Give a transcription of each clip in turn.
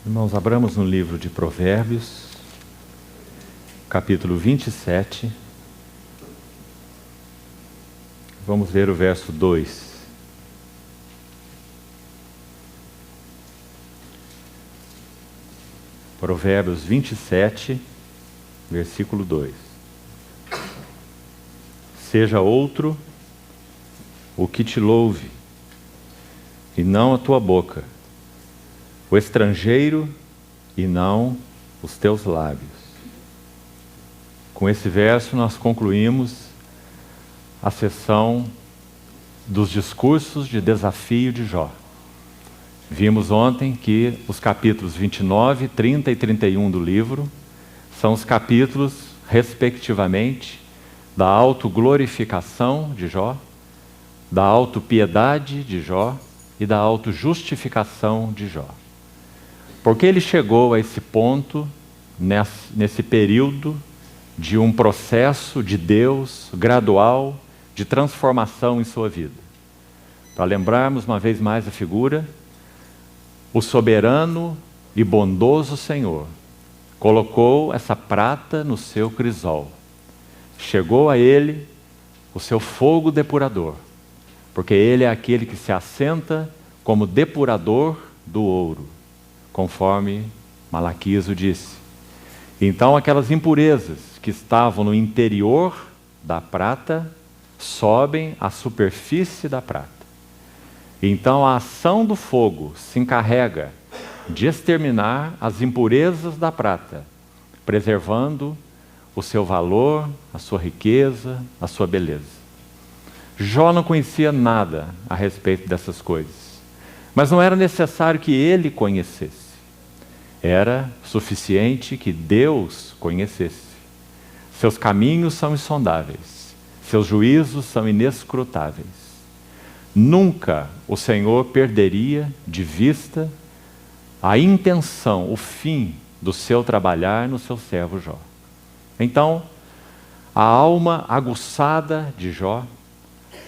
Irmãos, abramos no livro de Provérbios, capítulo 27. Vamos ver o verso 2. Provérbios 27, versículo 2. Seja outro o que te louve, e não a tua boca, o estrangeiro e não os teus lábios. Com esse verso nós concluímos a sessão dos discursos de desafio de Jó. Vimos ontem que os capítulos 29, 30 e 31 do livro são os capítulos, respectivamente, da autoglorificação de Jó, da autopiedade de Jó e da autojustificação de Jó. Porque ele chegou a esse ponto, nesse período de um processo de Deus gradual de transformação em sua vida. Para lembrarmos uma vez mais a figura, o soberano e bondoso Senhor colocou essa prata no seu crisol. Chegou a ele o seu fogo depurador, porque ele é aquele que se assenta como depurador do ouro, conforme Malaquias o disse. Então aquelas impurezas que estavam no interior da prata sobem à superfície da prata. Então a ação do fogo se encarrega de exterminar as impurezas da prata, preservando o seu valor, a sua riqueza, a sua beleza. Jó não conhecia nada a respeito dessas coisas, mas não era necessário que ele conhecesse. Era suficiente que Deus conhecesse. Seus caminhos são insondáveis, seus juízos são inescrutáveis. Nunca o Senhor perderia de vista a intenção, o fim do seu trabalhar no seu servo Jó. Então, a alma aguçada de Jó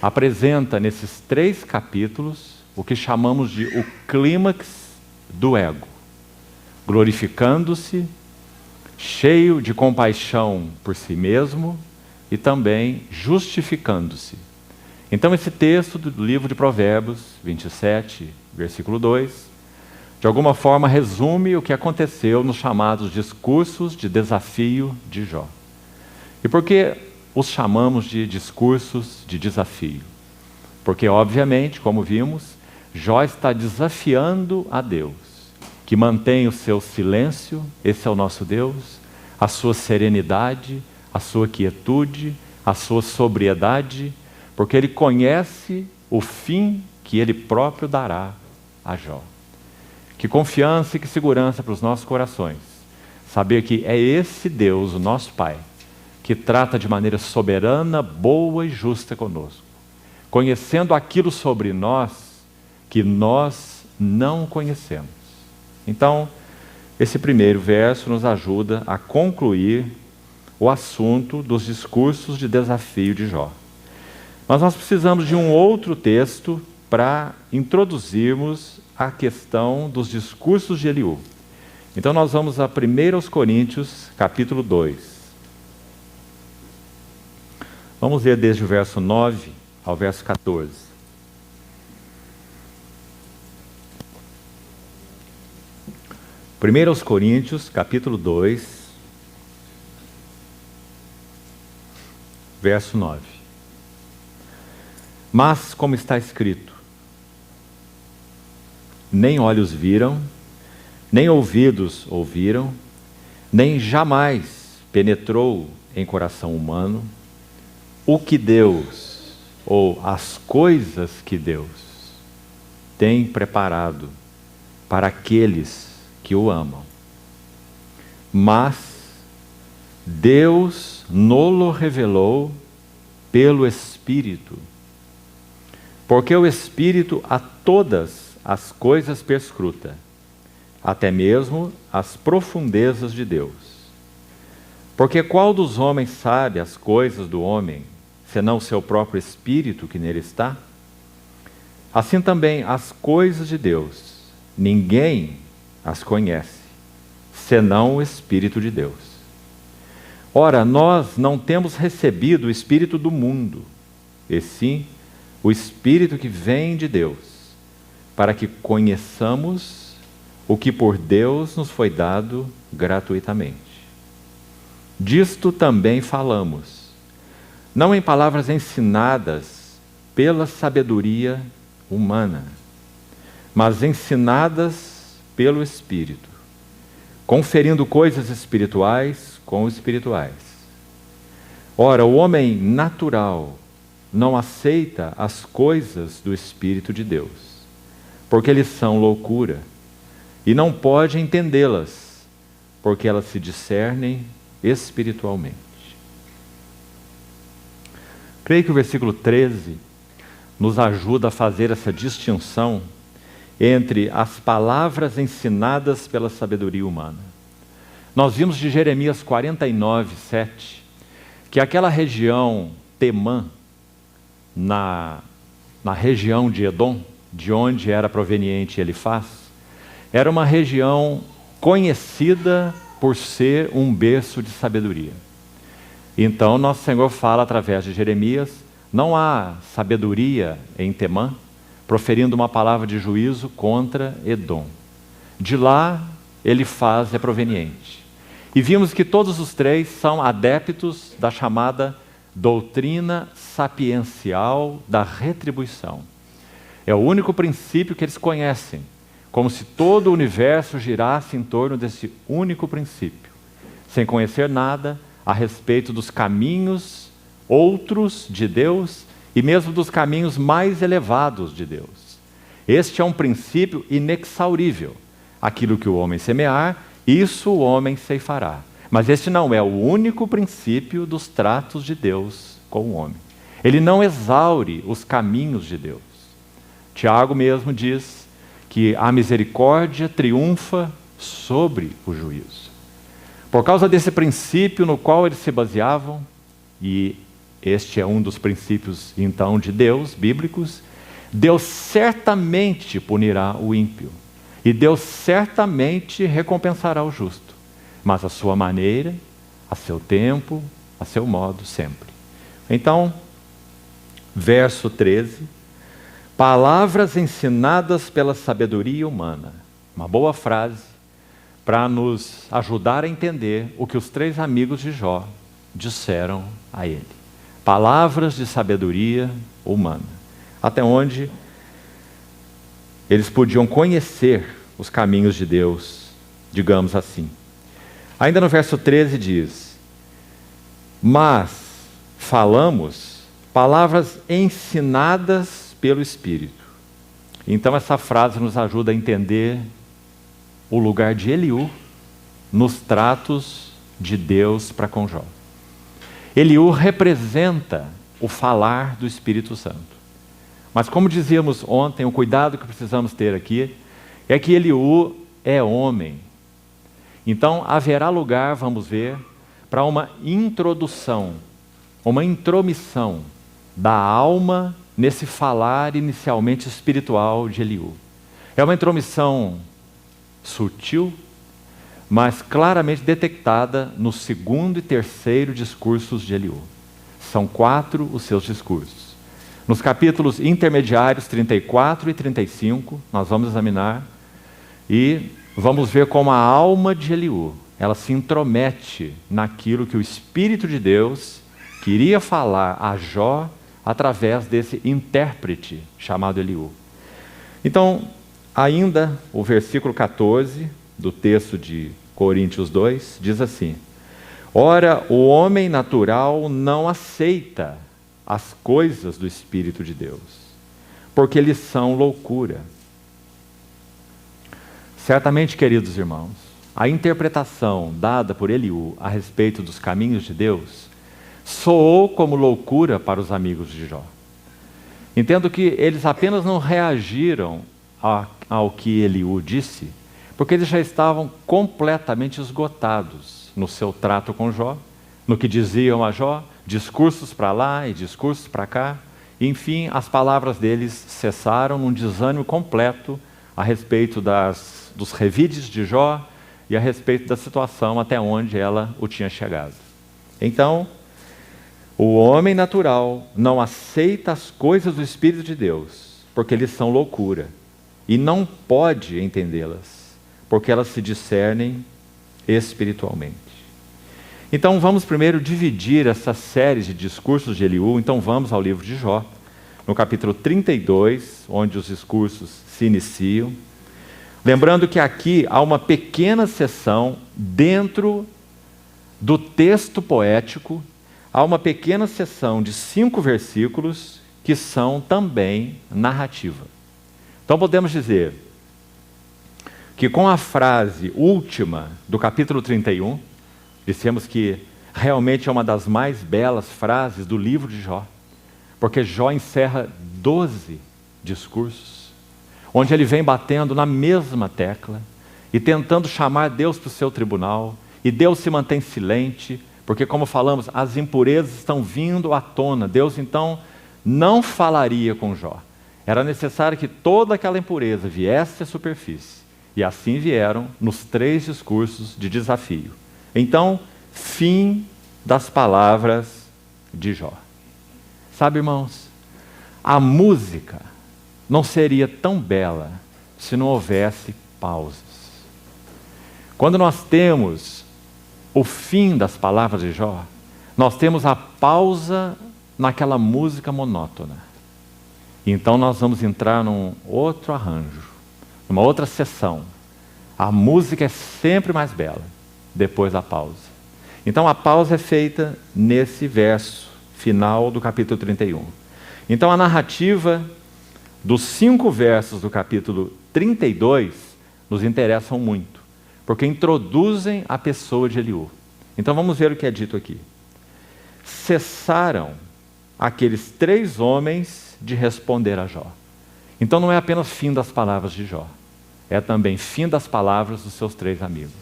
apresenta nesses 3 capítulos o que chamamos de o clímax do ego, glorificando-se, cheio de compaixão por si mesmo e também justificando-se. Então esse texto do livro de Provérbios 27, versículo 2, de alguma forma resume o que aconteceu nos chamados discursos de desafio de Jó. E por que os chamamos de discursos de desafio? Porque, obviamente, como vimos, Jó está desafiando a Deus, que mantém o seu silêncio, esse é o nosso Deus, a sua serenidade, a sua quietude, a sua sobriedade, porque ele conhece o fim que ele próprio dará a Jó. Que confiança e que segurança para os nossos corações, saber que é esse Deus, o nosso Pai, que trata de maneira soberana, boa e justa conosco, conhecendo aquilo sobre nós que nós não conhecemos. Então, esse primeiro verso nos ajuda a concluir o assunto dos discursos de desafio de Jó. Mas nós precisamos de um outro texto para introduzirmos a questão dos discursos de Eliú. Então nós vamos a 1 Coríntios, capítulo 2. Vamos ler desde o verso 9 ao verso 14. 1 Coríntios, capítulo 2, verso 9. Mas, como está escrito, nem olhos viram, nem ouvidos ouviram, nem jamais penetrou em coração humano o que Deus, ou as coisas que Deus, tem preparado para aqueles que o amam. Mas Deus nolo revelou pelo Espírito, porque o Espírito a todas as coisas perscruta, até mesmo as profundezas de Deus. Porque qual dos homens sabe as coisas do homem, senão o seu próprio Espírito que nele está? Assim também as coisas de Deus, ninguém as conhece, senão o Espírito de Deus. Ora, nós não temos recebido o Espírito do mundo, e sim o Espírito que vem de Deus, para que conheçamos o que por Deus nos foi dado gratuitamente. Disto também falamos, não em palavras ensinadas pela sabedoria humana, mas ensinadas pelo Espírito, conferindo coisas espirituais com espirituais. Ora, o homem natural não aceita as coisas do Espírito de Deus, porque eles são loucura, e não pode entendê-las, porque elas se discernem espiritualmente. Creio que o versículo 13 nos ajuda a fazer essa distinção entre as palavras ensinadas pela sabedoria humana. Nós vimos de Jeremias 49, 7, que aquela região Temã, na região de Edom, de onde era proveniente Elifaz, era uma região conhecida por ser um berço de sabedoria. Então, nosso Senhor fala através de Jeremias, não há sabedoria em Temã, proferindo uma palavra de juízo contra Edom. De lá, Elifaz é proveniente. E vimos que todos os três são adeptos da chamada doutrina sapiencial da retribuição. É o único princípio que eles conhecem, como se todo o universo girasse em torno desse único princípio, sem conhecer nada a respeito dos caminhos outros de Deus e mesmo dos caminhos mais elevados de Deus. Este é um princípio inexaurível. Aquilo que o homem semear, isso o homem ceifará. Mas este não é o único princípio dos tratos de Deus com o homem. Ele não exaure os caminhos de Deus. Tiago mesmo diz que a misericórdia triunfa sobre o juízo. Por causa desse princípio no qual eles se baseavam, e este é um dos princípios, então, de Deus, bíblicos, Deus certamente punirá o ímpio. E Deus certamente recompensará o justo. Mas a sua maneira, a seu tempo, a seu modo, sempre. Então, verso 13. Palavras ensinadas pela sabedoria humana. Uma boa frase para nos ajudar a entender o que os três amigos de Jó disseram a ele. Palavras de sabedoria humana. Até onde eles podiam conhecer os caminhos de Deus, digamos assim. Ainda no verso 13 diz: mas falamos palavras ensinadas pelo Espírito. Então essa frase nos ajuda a entender o lugar de Eliú nos tratos de Deus para com Jó. Eliú representa o falar do Espírito Santo. Mas como dizíamos ontem, o cuidado que precisamos ter aqui é que Eliú é homem. Então haverá lugar, vamos ver, para uma introdução, uma intromissão da alma nesse falar inicialmente espiritual de Eliú. É uma intromissão sutil, mas claramente detectada no segundo e terceiro discursos de Eliú. São 4 os seus discursos. Nos capítulos intermediários 34 e 35, nós vamos examinar e vamos ver como a alma de Eliú, ela se intromete naquilo que o Espírito de Deus queria falar a Jó através desse intérprete chamado Eliú. Então, ainda o versículo 14 do texto de Coríntios 2 diz assim: ora, o homem natural não aceita as coisas do Espírito de Deus, porque eles são loucura. Certamente, queridos irmãos, a interpretação dada por Eliú a respeito dos caminhos de Deus soou como loucura para os amigos de Jó. Entendo que eles apenas não reagiram ao que Eliú disse, porque eles já estavam completamente esgotados no seu trato com Jó, no que diziam a Jó, discursos para lá e discursos para cá. Enfim, as palavras deles cessaram num desânimo completo a respeito das dos revides de Jó e a respeito da situação até onde ela o tinha chegado. Então, o homem natural não aceita as coisas do Espírito de Deus, porque eles são loucura, e não pode entendê-las, porque elas se discernem espiritualmente. Então vamos primeiro dividir essa série de discursos de Eliú. Então vamos ao livro de Jó, no capítulo 32, onde os discursos se iniciam. Lembrando que aqui há uma pequena seção dentro do texto poético, há uma pequena seção de 5 versículos que são também narrativa. Então podemos dizer que com a frase última do capítulo 31, dissemos que realmente é uma das mais belas frases do livro de Jó, porque Jó encerra 12 discursos, onde ele vem batendo na mesma tecla e tentando chamar Deus para o seu tribunal, e Deus se mantém silente, porque, como falamos, as impurezas estão vindo à tona. Deus então não falaria com Jó. Era necessário que toda aquela impureza viesse à superfície, e assim vieram nos 3 discursos de desafio. Então, fim das palavras de Jó. Sabe, irmãos, a música não seria tão bela se não houvesse pausas. Quando nós temos o fim das palavras de Jó, nós temos a pausa naquela música monótona. Então nós vamos entrar num outro arranjo, numa outra sessão. A música é sempre mais bela depois da pausa. Então a pausa é feita nesse verso final do capítulo 31. Então a narrativa dos 5 versos do capítulo 32 nos interessam muito, porque introduzem a pessoa de Eliú. Então vamos ver o que é dito aqui. Cessaram aqueles 3 homens de responder a Jó. Então não é apenas fim das palavras de Jó, é também fim das palavras dos seus 3 amigos,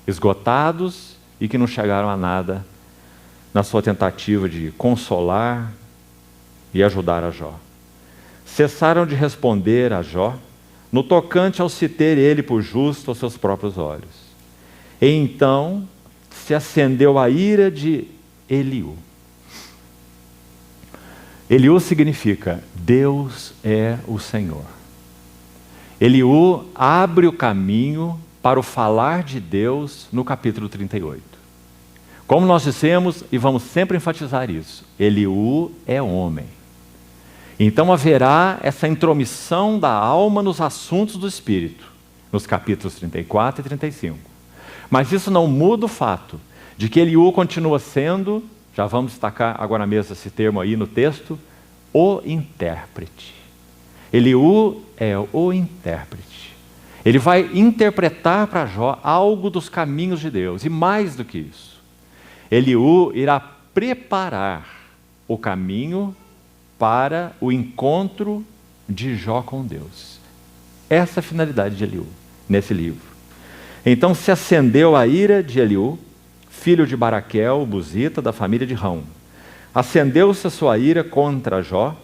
esgotados e que não chegaram a nada na sua tentativa de consolar e ajudar a Jó. Cessaram de responder a Jó no tocante ao se ter ele por justo aos seus próprios olhos. E então se acendeu a ira de Eliú. Eliú significa Deus é o Senhor. Eliú abre o caminho para o falar de Deus no capítulo 38. Como nós dissemos, e vamos sempre enfatizar isso, Eliú é homem. Então haverá essa intromissão da alma nos assuntos do Espírito, nos capítulos 34 e 35. Mas isso não muda o fato de que Eliú continua sendo, já vamos destacar agora mesmo esse termo aí no texto, o intérprete. Eliú é o intérprete. Ele vai interpretar para Jó algo dos caminhos de Deus, e mais do que isso, Eliú irá preparar o caminho para o encontro de Jó com Deus. Essa é a finalidade de Eliú, nesse livro. Então se acendeu a ira de Eliú, filho de Baraquel, buzita, da família de Rão. Acendeu-se a sua ira contra Jó,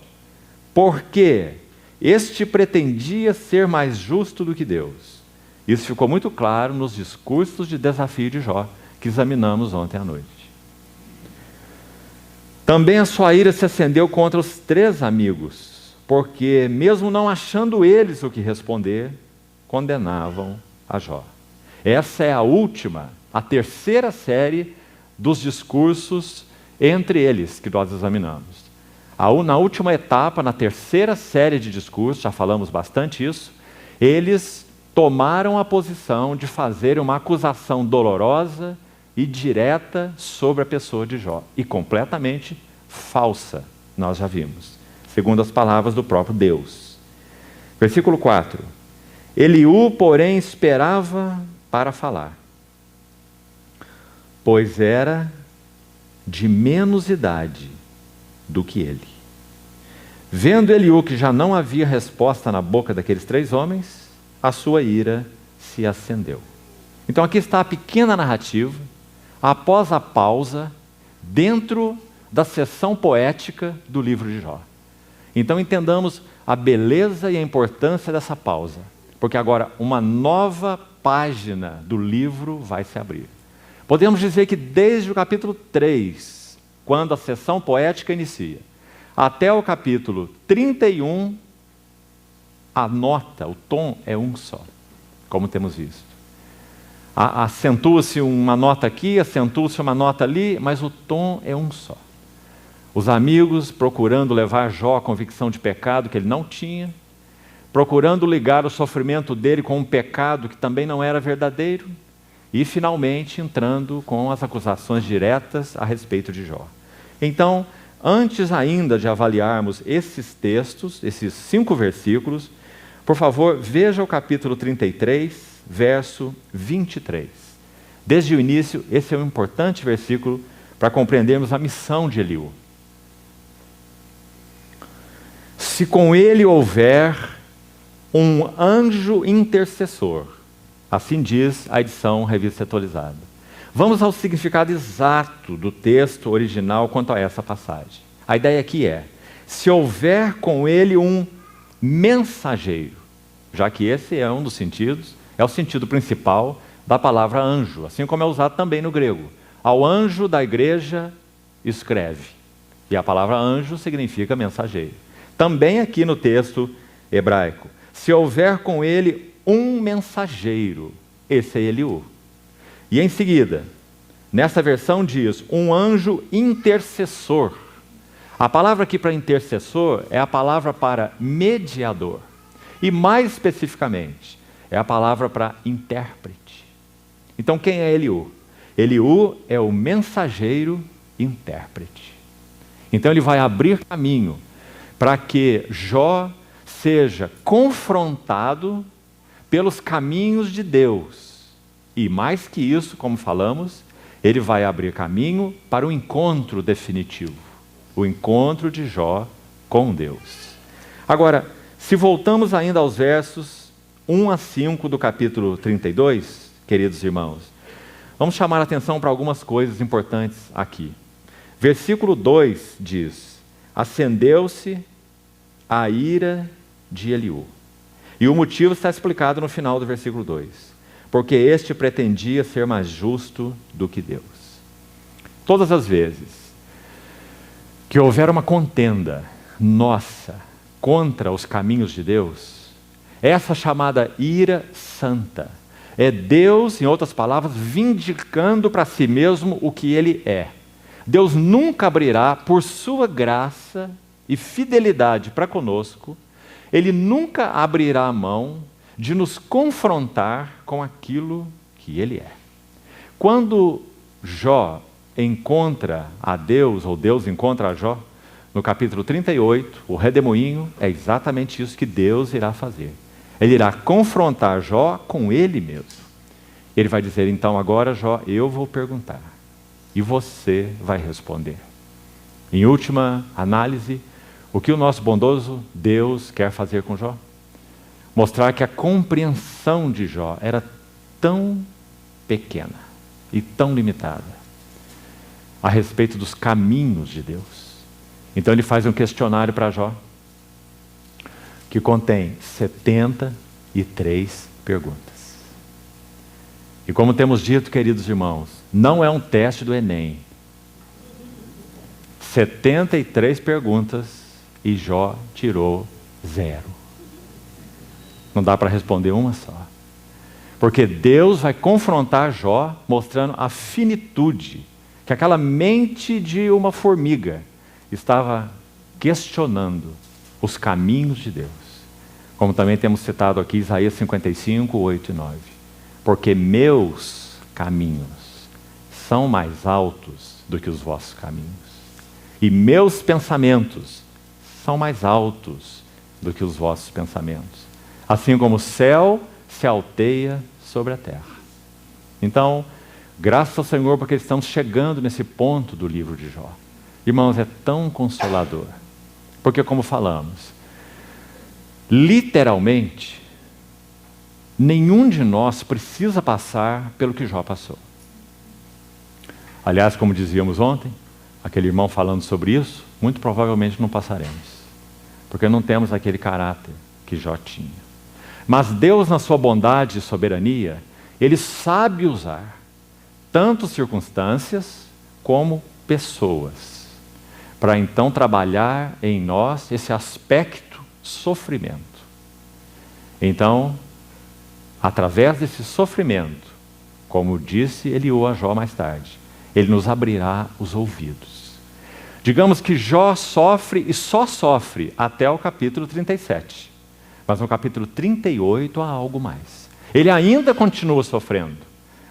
porque este pretendia ser mais justo do que Deus. Isso ficou muito claro nos discursos de desafio de Jó, que examinamos ontem à noite. Também a sua ira se acendeu contra os 3 amigos, porque, mesmo não achando eles o que responder, condenavam a Jó. Essa é a última, a terceira série dos discursos entre eles que nós examinamos. Na última etapa, na terceira série de discursos, já falamos bastante isso, eles tomaram a posição de fazer uma acusação dolorosa e direta sobre a pessoa de Jó, e completamente falsa, nós já vimos, segundo as palavras do próprio Deus. Versículo 4. Eliú, porém, esperava para falar, pois era de menos idade do que ele. Vendo Eliú que já não havia resposta na boca daqueles 3 homens, a sua ira se acendeu. Então aqui está a pequena narrativa, após a pausa, dentro da seção poética do livro de Jó. Então entendamos a beleza e a importância dessa pausa. porque agora uma nova página do livro vai se abrir. Podemos dizer que desde o capítulo 3, quando a sessão poética inicia, até o capítulo 31, a nota, o tom é um só, como temos visto. Acentua-se uma nota aqui, acentua-se uma nota ali, mas o tom é um só. Os amigos procurando levar Jó à convicção de pecado que ele não tinha, procurando ligar o sofrimento dele com um pecado que também não era verdadeiro, e finalmente entrando com as acusações diretas a respeito de Jó. Então, antes ainda de avaliarmos esses textos, esses 5 versículos, por favor, veja o capítulo 33, verso 23. Desde o início, esse é um importante versículo para compreendermos a missão de Eliú. Se com ele houver um anjo intercessor, assim diz a edição Revista Atualizada. Vamos ao significado exato do texto original quanto a essa passagem. A ideia aqui é, se houver com ele um mensageiro, já que esse é um dos sentidos, é o sentido principal da palavra anjo, assim como é usado também no grego. Ao anjo da igreja escreve, e a palavra anjo significa mensageiro. Também aqui no texto hebraico, se houver com ele um mensageiro, esse é Eliú. E em seguida, nessa versão diz, um anjo intercessor. A palavra aqui para intercessor é a palavra para mediador. E mais especificamente, é a palavra para intérprete. Então quem é Eliú? Eliú é o mensageiro intérprete. Então ele vai abrir caminho para que Jó seja confrontado pelos caminhos de Deus. E mais que isso, como falamos, ele vai abrir caminho para o encontro definitivo. O encontro de Jó com Deus. Agora, se voltamos ainda aos versos 1 a 5 do capítulo 32, queridos irmãos, vamos chamar a atenção para algumas coisas importantes aqui. Versículo 2 diz, acendeu-se a ira de Eliú. E o motivo está explicado no final do versículo 2. Porque este pretendia ser mais justo do que Deus. Todas as vezes que houver uma contenda nossa contra os caminhos de Deus, essa chamada ira santa é Deus, em outras palavras, vindicando para si mesmo o que Ele é. Deus nunca abrirá, por sua graça e fidelidade para conosco, Ele nunca abrirá a mão de nos confrontar com aquilo que Ele é. Quando Jó encontra a Deus, ou Deus encontra a Jó, no capítulo 38, o redemoinho é exatamente isso que Deus irá fazer. Ele irá confrontar Jó com Ele mesmo. Ele vai dizer, então agora Jó, eu vou perguntar, e você vai responder. Em última análise, o que o nosso bondoso Deus quer fazer com Jó? Mostrar que a compreensão de Jó era tão pequena e tão limitada a respeito dos caminhos de Deus. Então ele faz um questionário para Jó, que contém 73 perguntas. E como temos dito, queridos irmãos, não é um teste do Enem. 73 perguntas e Jó tirou 0. Não dá para responder uma só. Porque Deus vai confrontar Jó mostrando a finitude, que aquela mente de uma formiga estava questionando os caminhos de Deus. Como também temos citado aqui Isaías 55, 8 e 9. Porque meus caminhos são mais altos do que os vossos caminhos. E meus pensamentos são mais altos do que os vossos pensamentos. Assim como o céu se alteia sobre a terra. Então, graças ao Senhor, porque estamos chegando nesse ponto do livro de Jó. Irmãos, é tão consolador. Porque, como falamos, literalmente, nenhum de nós precisa passar pelo que Jó passou. Aliás, como dizíamos ontem, aquele irmão falando sobre isso, muito provavelmente não passaremos. Porque não temos aquele caráter que Jó tinha. Mas Deus, na sua bondade e soberania, Ele sabe usar tanto circunstâncias como pessoas, para então trabalhar em nós esse aspecto sofrimento. Então, através desse sofrimento, como disse Eliú a Jó mais tarde, Ele nos abrirá os ouvidos. Digamos que Jó sofre e só sofre até o capítulo 37. Mas no capítulo 38 há algo mais. Ele ainda continua sofrendo.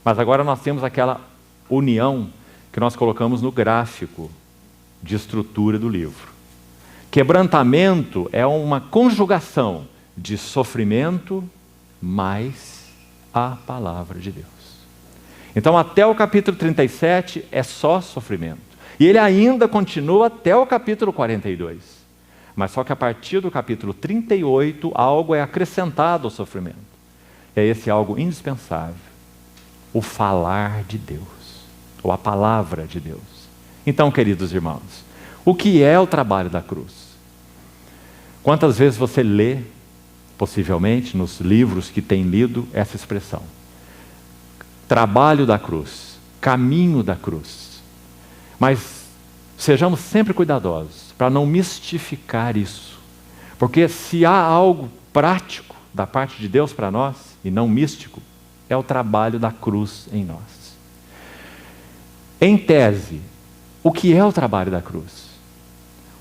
Mas agora nós temos aquela união que nós colocamos no gráfico de estrutura do livro. Quebrantamento é uma conjugação de sofrimento mais a palavra de Deus. Então até o capítulo 37 é só sofrimento. E ele ainda continua até o capítulo 42. Mas só que a partir do capítulo 38, algo é acrescentado ao sofrimento. É esse algo indispensável. O falar de Deus. Ou a palavra de Deus. Então, queridos irmãos, o que é o trabalho da cruz? Quantas vezes você lê, possivelmente, nos livros que tem lido, essa expressão? Trabalho da cruz. Caminho da cruz. Mas sejamos sempre cuidadosos para não mistificar isso. Porque se há algo prático da parte de Deus para nós, e não místico, é o trabalho da cruz em nós. Em tese, o que é o trabalho da cruz?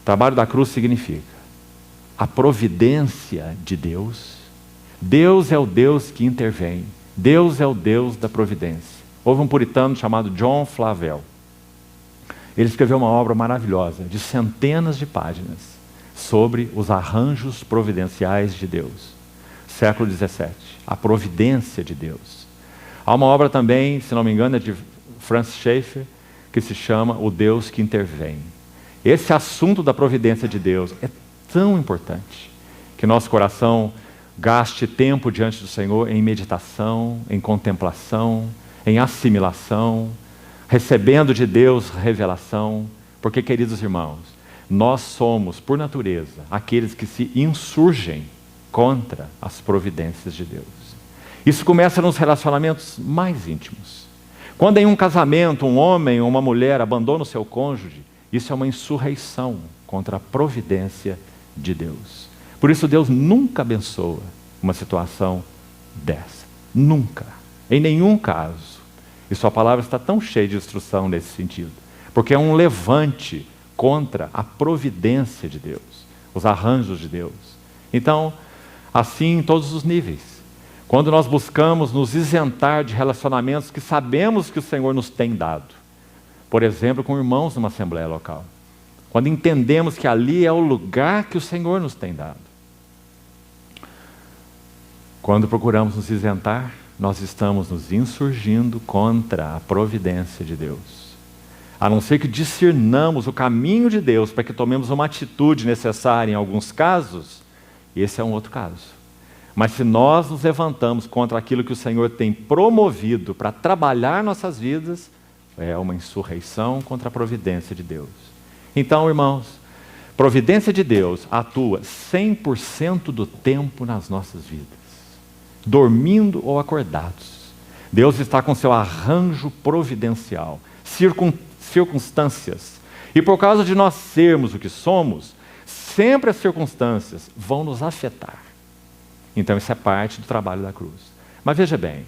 O trabalho da cruz significa a providência de Deus. Deus é o Deus que intervém. Deus é o Deus da providência. Houve um puritano chamado John Flavel. Ele escreveu uma obra maravilhosa, de centenas de páginas, sobre os arranjos providenciais de Deus. Século XVII, a providência de Deus. Há uma obra também, se não me engano, é de Francis Schaeffer, que se chama O Deus que Intervém. Esse assunto da providência de Deus é tão importante que nosso coração gaste tempo diante do Senhor em meditação, em contemplação, em assimilação, recebendo de Deus revelação, porque, queridos irmãos, nós somos, por natureza, aqueles que se insurgem contra as providências de Deus. Isso começa nos relacionamentos mais íntimos. Quando em um casamento, um homem ou uma mulher abandona o seu cônjuge, isso é uma insurreição contra a providência de Deus. Por isso Deus nunca abençoa uma situação dessa. Nunca. Em nenhum caso. E sua palavra está tão cheia de instrução nesse sentido. Porque é um levante contra a providência de Deus. Os arranjos de Deus. Então, assim em todos os níveis. Quando nós buscamos nos isentar de relacionamentos que sabemos que o Senhor nos tem dado. Por exemplo, com irmãos numa assembleia local. Quando entendemos que ali é o lugar que o Senhor nos tem dado. Quando procuramos nos isentar, nós estamos nos insurgindo contra a providência de Deus. A não ser que discernamos o caminho de Deus para que tomemos uma atitude necessária em alguns casos, esse é um outro caso. Mas se nós nos levantamos contra aquilo que o Senhor tem promovido para trabalhar nossas vidas, é uma insurreição contra a providência de Deus. Então, irmãos, providência de Deus atua 100% do tempo nas nossas vidas, dormindo ou acordados. Deus está com seu arranjo providencial, circunstâncias. E por causa de nós sermos o que somos, sempre as circunstâncias vão nos afetar. Então isso é parte do trabalho da cruz. Mas veja bem,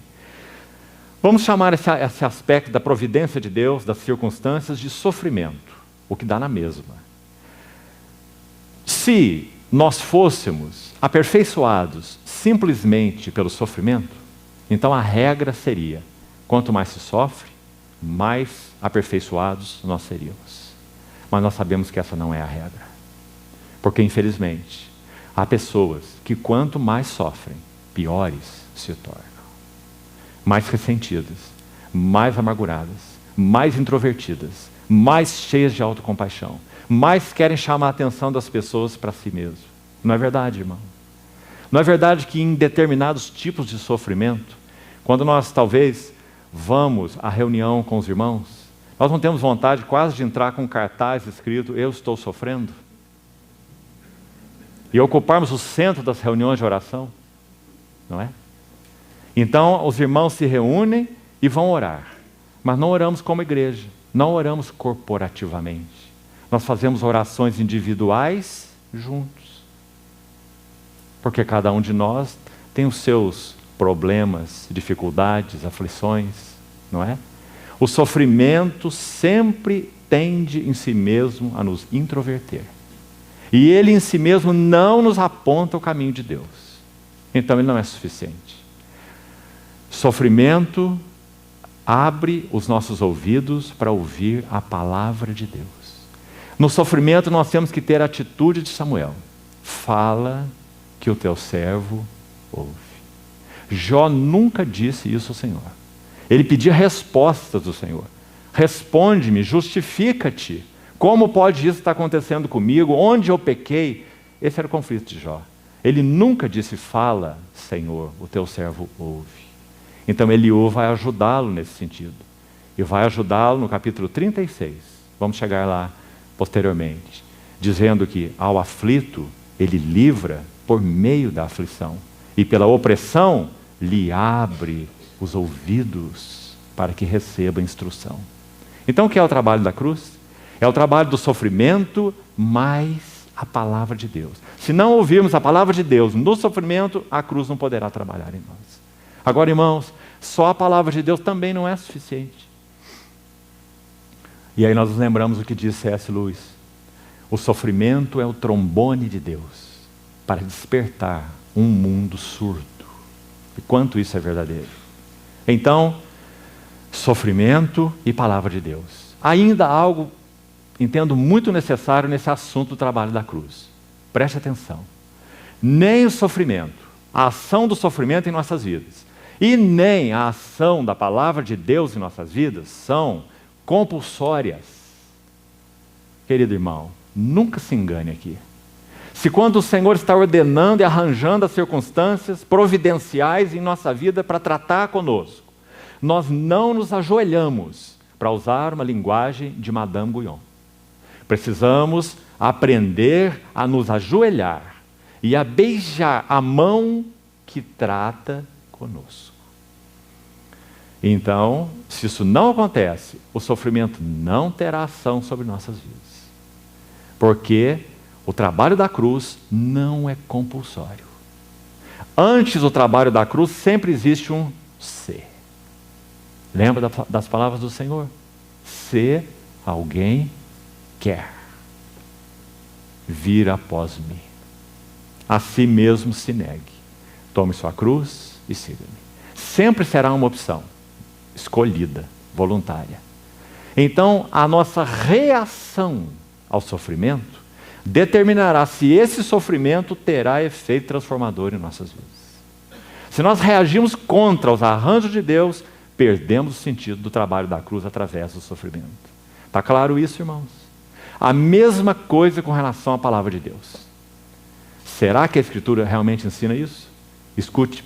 vamos chamar esse aspecto da providência de Deus, das circunstâncias, de sofrimento, o que dá na mesma. Se nós fôssemos aperfeiçoados simplesmente pelo sofrimento, então a regra seria, quanto mais se sofre, mais aperfeiçoados nós seríamos. Mas nós sabemos que essa não é a regra. Porque, infelizmente, há pessoas que quanto mais sofrem, piores se tornam. Mais ressentidas, mais amarguradas, mais introvertidas, mais cheias de autocompaixão, mais querem chamar a atenção das pessoas para si mesmo. Não é verdade, irmão? Não é verdade que em determinados tipos de sofrimento, quando nós talvez vamos à reunião com os irmãos, nós não temos vontade quase de entrar com um cartaz escrito, eu estou sofrendo? E ocuparmos o centro das reuniões de oração? não é? Então, os irmãos se reúnem e vão orar. Mas não oramos como igreja, não oramos corporativamente. Nós fazemos orações individuais juntos. Porque cada um de nós tem os seus problemas, dificuldades, aflições, não é? O sofrimento sempre tende em si mesmo a nos introverter. E ele em si mesmo não nos aponta o caminho de Deus. Então ele não é suficiente. Sofrimento abre os nossos ouvidos para ouvir a palavra de Deus. No sofrimento nós temos que ter a atitude de Samuel. Fala que o teu servo ouve. Jó nunca disse isso ao Senhor. Ele pedia respostas do Senhor. Responde-me, justifica-te. Como pode isso estar acontecendo comigo? Onde eu pequei? Esse era o conflito de Jó. Ele nunca disse, fala, Senhor, o teu servo ouve. Então Eliú vai ajudá-lo nesse sentido. E vai ajudá-lo no capítulo 36. Vamos chegar lá posteriormente. Dizendo que ao aflito, ele livra por meio da aflição. E pela opressão, lhe abre os ouvidos para que receba instrução. Então o que é o trabalho da cruz? É o trabalho do sofrimento mais a palavra de Deus. Se não ouvirmos a palavra de Deus no sofrimento, a cruz não poderá trabalhar em nós. Agora, irmãos, só a palavra de Deus também não é suficiente. E aí nós nos lembramos o que diz C.S. Lewis. O sofrimento é o trombone de Deus para despertar um mundo surdo. E quanto isso é verdadeiro. Então, sofrimento e palavra de Deus. Ainda há algo, entendo, muito necessário nesse assunto do trabalho da cruz. Preste atenção. Nem o sofrimento, a ação do sofrimento em nossas vidas, e nem a ação da palavra de Deus em nossas vidas são compulsórias. Querido irmão, nunca se engane aqui. Se quando o Senhor está ordenando e arranjando as circunstâncias providenciais em nossa vida para tratar conosco, nós não nos ajoelhamos, para usar uma linguagem de Madame Guyon. Precisamos aprender a nos ajoelhar e a beijar a mão que trata conosco. Então, se isso não acontece, o sofrimento não terá ação sobre nossas vidas. Porque o trabalho da cruz não é compulsório. Antes do trabalho da cruz sempre existe um se. Lembra das palavras do Senhor? Se alguém quer vir após mim, a si mesmo se negue. Tome sua cruz e siga-me. Sempre será uma opção escolhida, voluntária. Então, a nossa reação ao sofrimento determinará se esse sofrimento terá efeito transformador em nossas vidas. Se nós reagimos contra os arranjos de Deus, perdemos o sentido do trabalho da cruz através do sofrimento. Está claro isso, irmãos? A mesma coisa com relação à palavra de Deus. Será que a Escritura realmente ensina isso? Escute,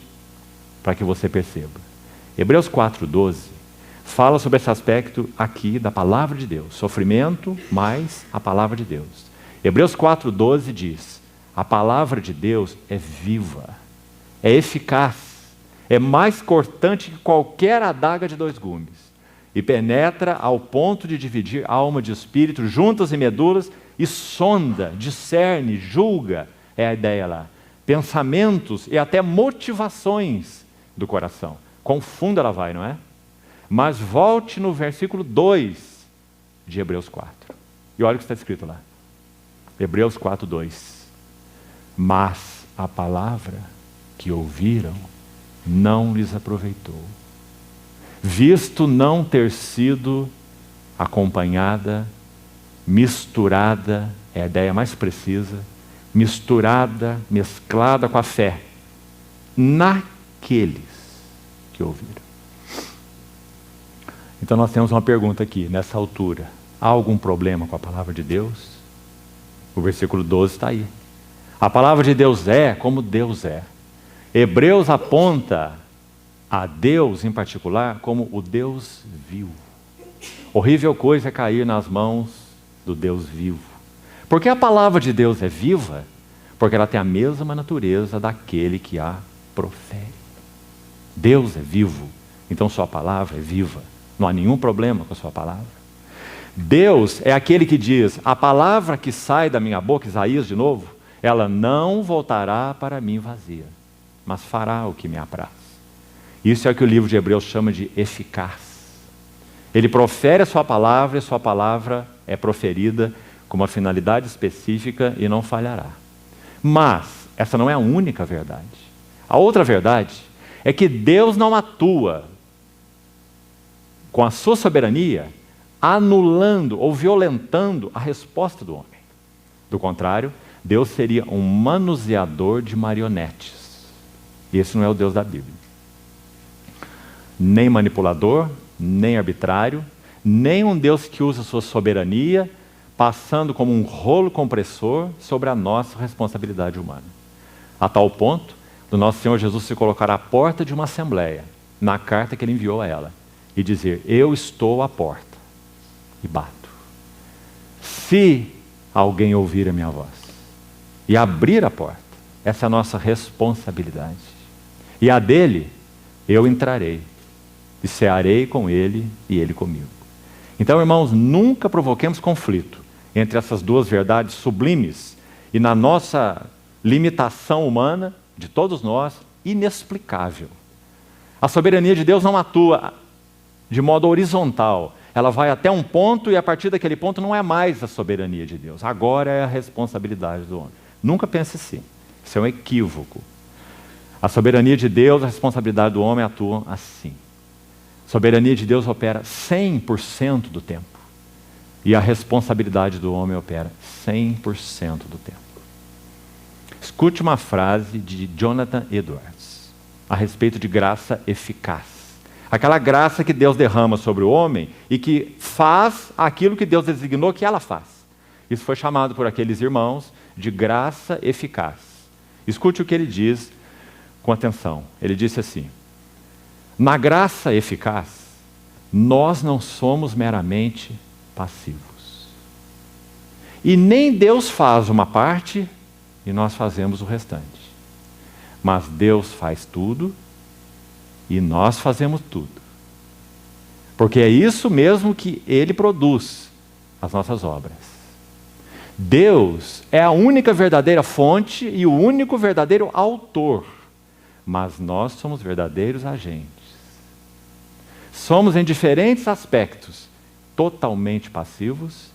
para que você perceba. Hebreus 4:12 fala sobre esse aspecto aqui da palavra de Deus. Sofrimento mais a palavra de Deus. Hebreus 4:12 diz, a palavra de Deus é viva, é eficaz, é mais cortante que qualquer adaga de 2 gumes, e penetra ao ponto de dividir alma de espírito, juntas e medulas, e sonda, discerne, julga, é a ideia lá, pensamentos e até motivações do coração. Confunda ela vai, não é? Mas volte no versículo 2 de Hebreus 4. E olha o que está escrito lá. Hebreus 4:2. Mas a palavra que ouviram não lhes aproveitou, visto não ter sido acompanhada, misturada, é a ideia mais precisa, misturada, mesclada com a fé, naqueles que ouviram. Então nós temos uma pergunta aqui, nessa altura. Há algum problema com a palavra de Deus? O versículo 12 está aí. A palavra de Deus é como Deus é. Hebreus aponta a Deus em particular como o Deus vivo. Horrível coisa é cair nas mãos do Deus vivo. Porque a palavra de Deus é viva? Porque ela tem a mesma natureza daquele que a profere. Deus é vivo, então sua palavra é viva. Não há nenhum problema com a sua palavra. Deus é aquele que diz, a palavra que sai da minha boca, Isaías de novo, ela não voltará para mim vazia, mas fará o que me apraz. Isso é o que o livro de Hebreus chama de eficaz. Ele profere a sua palavra e sua palavra é proferida com uma finalidade específica e não falhará. Mas essa não é a única verdade. A outra verdade é que Deus não atua com a sua soberania anulando ou violentando a resposta do homem. Do contrário, Deus seria um manuseador de marionetes. E esse não é o Deus da Bíblia. Nem manipulador, nem arbitrário, nem um Deus que usa sua soberania passando como um rolo compressor sobre a nossa responsabilidade humana. A tal ponto, do nosso Senhor Jesus se colocar à porta de uma assembleia, na carta que ele enviou a ela, e dizer, eu estou à porta e bato. Se alguém ouvir a minha voz e abrir a porta, essa é a nossa responsabilidade. E a dele, eu entrarei e cearei com ele e ele comigo. Então, irmãos, nunca provoquemos conflito entre essas duas verdades sublimes e na nossa limitação humana, de todos nós, inexplicável. A soberania de Deus não atua de modo horizontal. Ela vai até um ponto e a partir daquele ponto não é mais a soberania de Deus. Agora é a responsabilidade do homem. Nunca pense assim. Isso é um equívoco. A soberania de Deus, a responsabilidade do homem atuam assim. A soberania de Deus opera 100% do tempo. E a responsabilidade do homem opera 100% do tempo. Escute uma frase de Jonathan Edwards a respeito de graça eficaz. Aquela graça que Deus derrama sobre o homem e que faz aquilo que Deus designou que ela faz. Isso foi chamado por aqueles irmãos de graça eficaz. Escute o que ele diz com atenção. Ele disse assim, na graça eficaz, nós não somos meramente passivos. E nem Deus faz uma parte e nós fazemos o restante. Mas Deus faz tudo e nós fazemos tudo. Porque é isso mesmo que Ele produz, as nossas obras. Deus é a única verdadeira fonte e o único verdadeiro autor. Mas nós somos verdadeiros agentes. Somos em diferentes aspectos totalmente passivos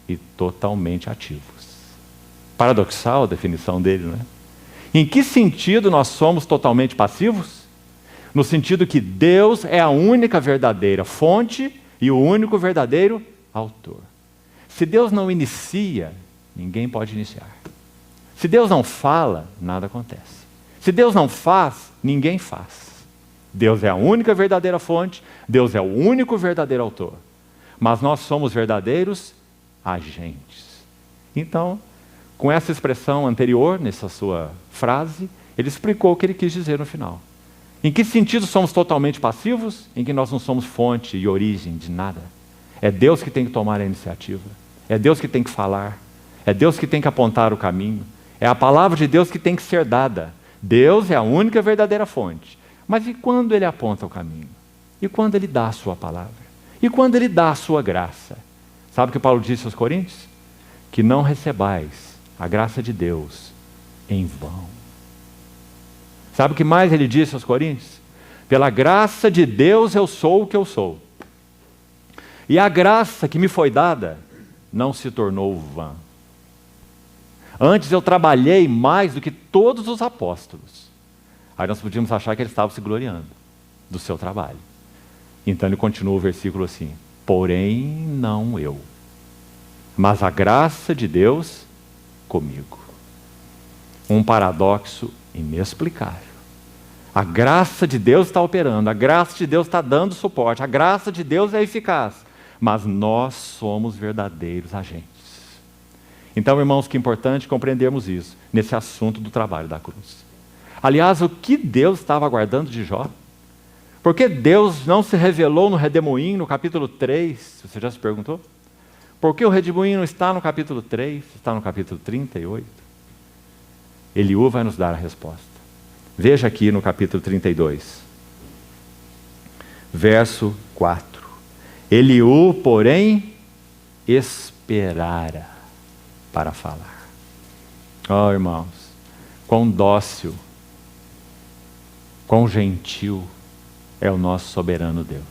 e totalmente ativos. Paradoxal a definição dele, não é? Em que sentido nós somos totalmente passivos? No sentido que Deus é a única verdadeira fonte e o único verdadeiro autor. Se Deus não inicia, ninguém pode iniciar. Se Deus não fala, nada acontece. Se Deus não faz, ninguém faz. Deus é a única verdadeira fonte, Deus é o único verdadeiro autor. Mas nós somos verdadeiros agentes. Então, com essa expressão anterior, nessa sua frase, ele explicou o que ele quis dizer no final. Em que sentido somos totalmente passivos? Em que nós não somos fonte e origem de nada. É Deus que tem que tomar a iniciativa. É Deus que tem que falar. É Deus que tem que apontar o caminho. É a palavra de Deus que tem que ser dada. Deus é a única verdadeira fonte. Mas e quando Ele aponta o caminho? E quando Ele dá a sua palavra? E quando Ele dá a sua graça? Sabe o que Paulo disse aos Coríntios? Que não recebais a graça de Deus em vão. Sabe o que mais ele disse aos Coríntios? Pela graça de Deus eu sou o que eu sou. E a graça que me foi dada não se tornou vã. Antes eu trabalhei mais do que todos os apóstolos. Aí nós podíamos achar que ele estava se gloriando do seu trabalho. Então ele continua o versículo assim, porém não eu, mas a graça de Deus comigo. Um paradoxo inexplicável. A graça de Deus está operando, a graça de Deus está dando suporte, a graça de Deus é eficaz, mas nós somos verdadeiros agentes. Então, irmãos, que importante compreendermos isso, nesse assunto do trabalho da cruz. Aliás, o que Deus estava aguardando de Jó? Por que Deus não se revelou no redemoinho, no capítulo 3? Você já se perguntou? Por que o redemoinho não está no capítulo 3, está no capítulo 38? Eliú vai nos dar a resposta. Veja aqui no capítulo 32, verso 4. Eliú, porém, esperara para falar. Oh, irmãos, quão dócil, quão gentil é o nosso soberano Deus.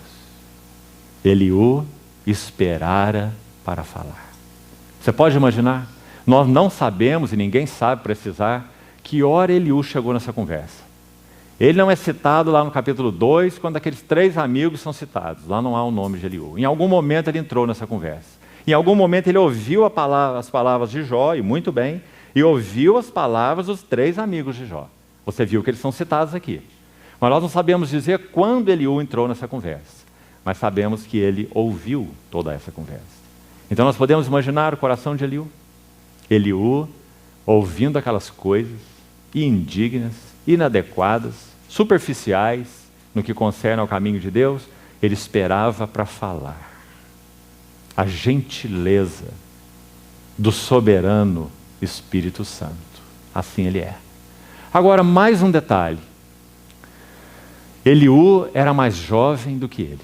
Eliú esperara para falar. Você pode imaginar? Nós não sabemos, e ninguém sabe precisar, que hora Eliú chegou nessa conversa. Ele não é citado lá no capítulo 2, quando aqueles 3 amigos são citados. Lá não há o nome de Eliú. Em algum momento ele entrou nessa conversa. Em algum momento ele ouviu as palavras de Jó, e muito bem, e ouviu as palavras dos 3 amigos de Jó. Você viu que eles são citados aqui. Mas nós não sabemos dizer quando Eliú entrou nessa conversa. Mas sabemos que ele ouviu toda essa conversa. Então nós podemos imaginar o coração de Eliú. Eliú ouvindo aquelas coisas indignas, inadequadas, superficiais, no que concerne ao caminho de Deus, ele esperava para falar. A gentileza do soberano Espírito Santo. Assim ele é. Agora, mais um detalhe. Eliú era mais jovem do que ele,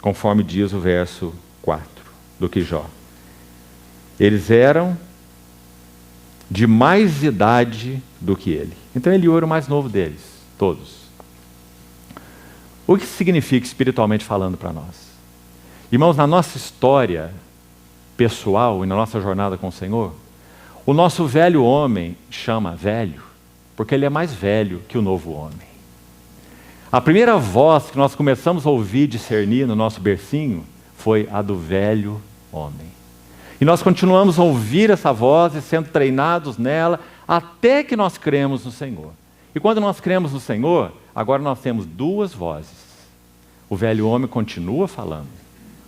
conforme diz o verso 4, do que Jó. Eles eram de mais idade do que ele. Então Eliú era o mais novo deles, todos. O que significa espiritualmente falando para nós? Irmãos, na nossa história pessoal e na nossa jornada com o Senhor, o nosso velho homem chama velho, porque ele é mais velho que o novo homem. A primeira voz que nós começamos a ouvir, discernir no nosso bercinho, foi a do velho homem. E nós continuamos a ouvir essa voz e sendo treinados nela, até que nós cremos no Senhor. E quando nós cremos no Senhor, agora nós temos 2 vozes. O velho homem continua falando,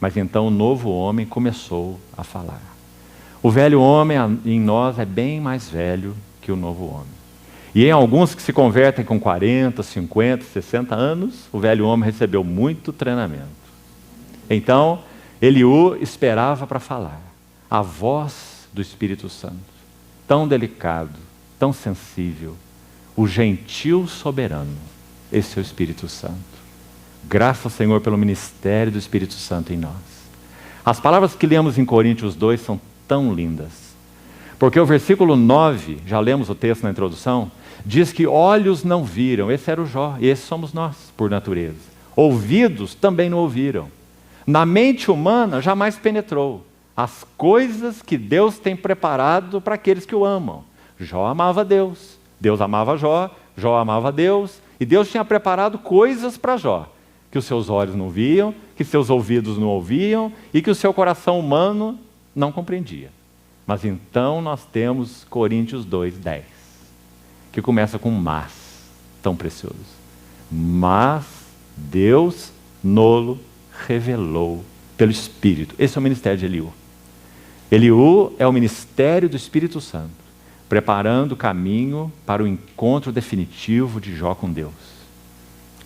mas então o novo homem começou a falar. O velho homem em nós é bem mais velho que o novo homem. E em alguns que se convertem com 40, 50, 60 anos, o velho homem recebeu muito treinamento. Então, Eliú esperava para falar. A voz do Espírito Santo, tão delicado, tão sensível, o gentil soberano, esse é o Espírito Santo. Graças ao Senhor pelo ministério do Espírito Santo em nós. As palavras que lemos em Coríntios 2 são tão lindas, porque o versículo 9, já lemos o texto na introdução, diz que olhos não viram, esse era o Jó, e esse somos nós, por natureza. Ouvidos também não ouviram. Na mente humana jamais penetrou as coisas que Deus tem preparado para aqueles que o amam. Jó amava Deus, Deus amava Jó, Jó amava Deus, e Deus tinha preparado coisas para Jó, que os seus olhos não viam, que seus ouvidos não ouviam, e que o seu coração humano não compreendia. Mas então nós temos Coríntios 2:10, que começa com mas, tão precioso. Mas Deus nolo revelou pelo Espírito. Esse é o ministério de Eliú. Eliú é o ministério do Espírito Santo, preparando o caminho para o encontro definitivo de Jó com Deus.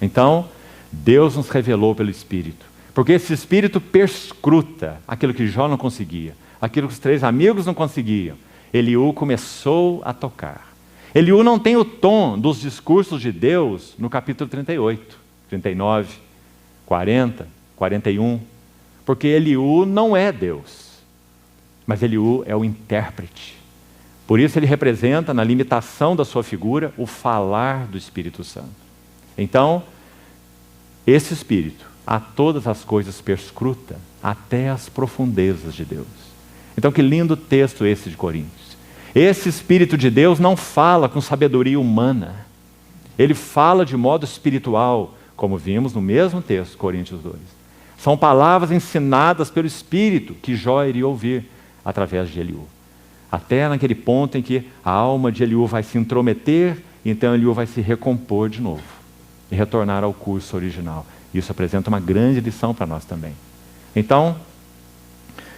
Então, Deus nos revelou pelo Espírito, porque esse Espírito perscruta aquilo que Jó não conseguia, aquilo que os 3 amigos não conseguiam. Eliú começou a tocar. Eliú não tem o tom dos discursos de Deus no capítulo 38, 39, 40, 41, porque Eliú não é Deus. Mas Eliú é o intérprete. Por isso ele representa, na limitação da sua figura, o falar do Espírito Santo. Então, esse Espírito a todas as coisas perscruta, até as profundezas de Deus. Então que lindo texto esse de Coríntios. Esse Espírito de Deus não fala com sabedoria humana. Ele fala de modo espiritual, como vimos no mesmo texto, Coríntios 2. São palavras ensinadas pelo Espírito que Jó iria ouvir através de Eliú. Até naquele ponto em que a alma de Eliú vai se intrometer, e então Eliú vai se recompor de novo e retornar ao curso original. Isso apresenta uma grande lição para nós também. Então,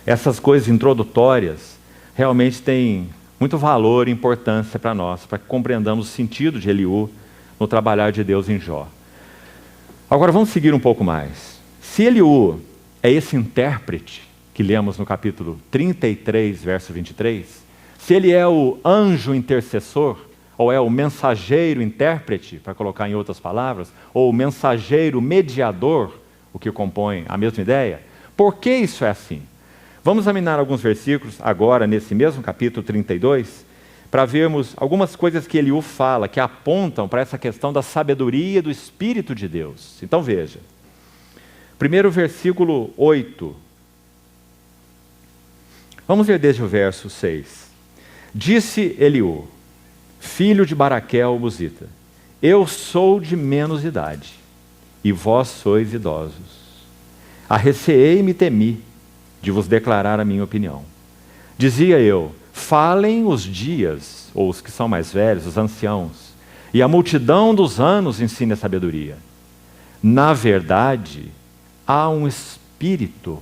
essas coisas introdutórias realmente têm muito valor e importância para nós, para que compreendamos o sentido de Eliú no trabalhar de Deus em Jó. Agora vamos seguir um pouco mais. Se Eliú é esse intérprete que lemos no capítulo 33, verso 23, se ele é o anjo intercessor, ou é o mensageiro intérprete, para colocar em outras palavras, ou o mensageiro mediador, o que compõe a mesma ideia. Por que isso é assim? Vamos examinar alguns versículos agora, nesse mesmo capítulo 32, para vermos algumas coisas que Eliú fala, que apontam para essa questão da sabedoria do Espírito de Deus. Então veja, primeiro versículo 8. Vamos ver desde o verso 6. Disse Eliú, filho de Baraquel, Buzita, eu sou de menos idade, e vós sois idosos. Arreceei e me temi de vos declarar a minha opinião. Dizia eu, falem os dias, ou os que são mais velhos, os anciãos, e a multidão dos anos ensine a sabedoria. Na verdade, há um espírito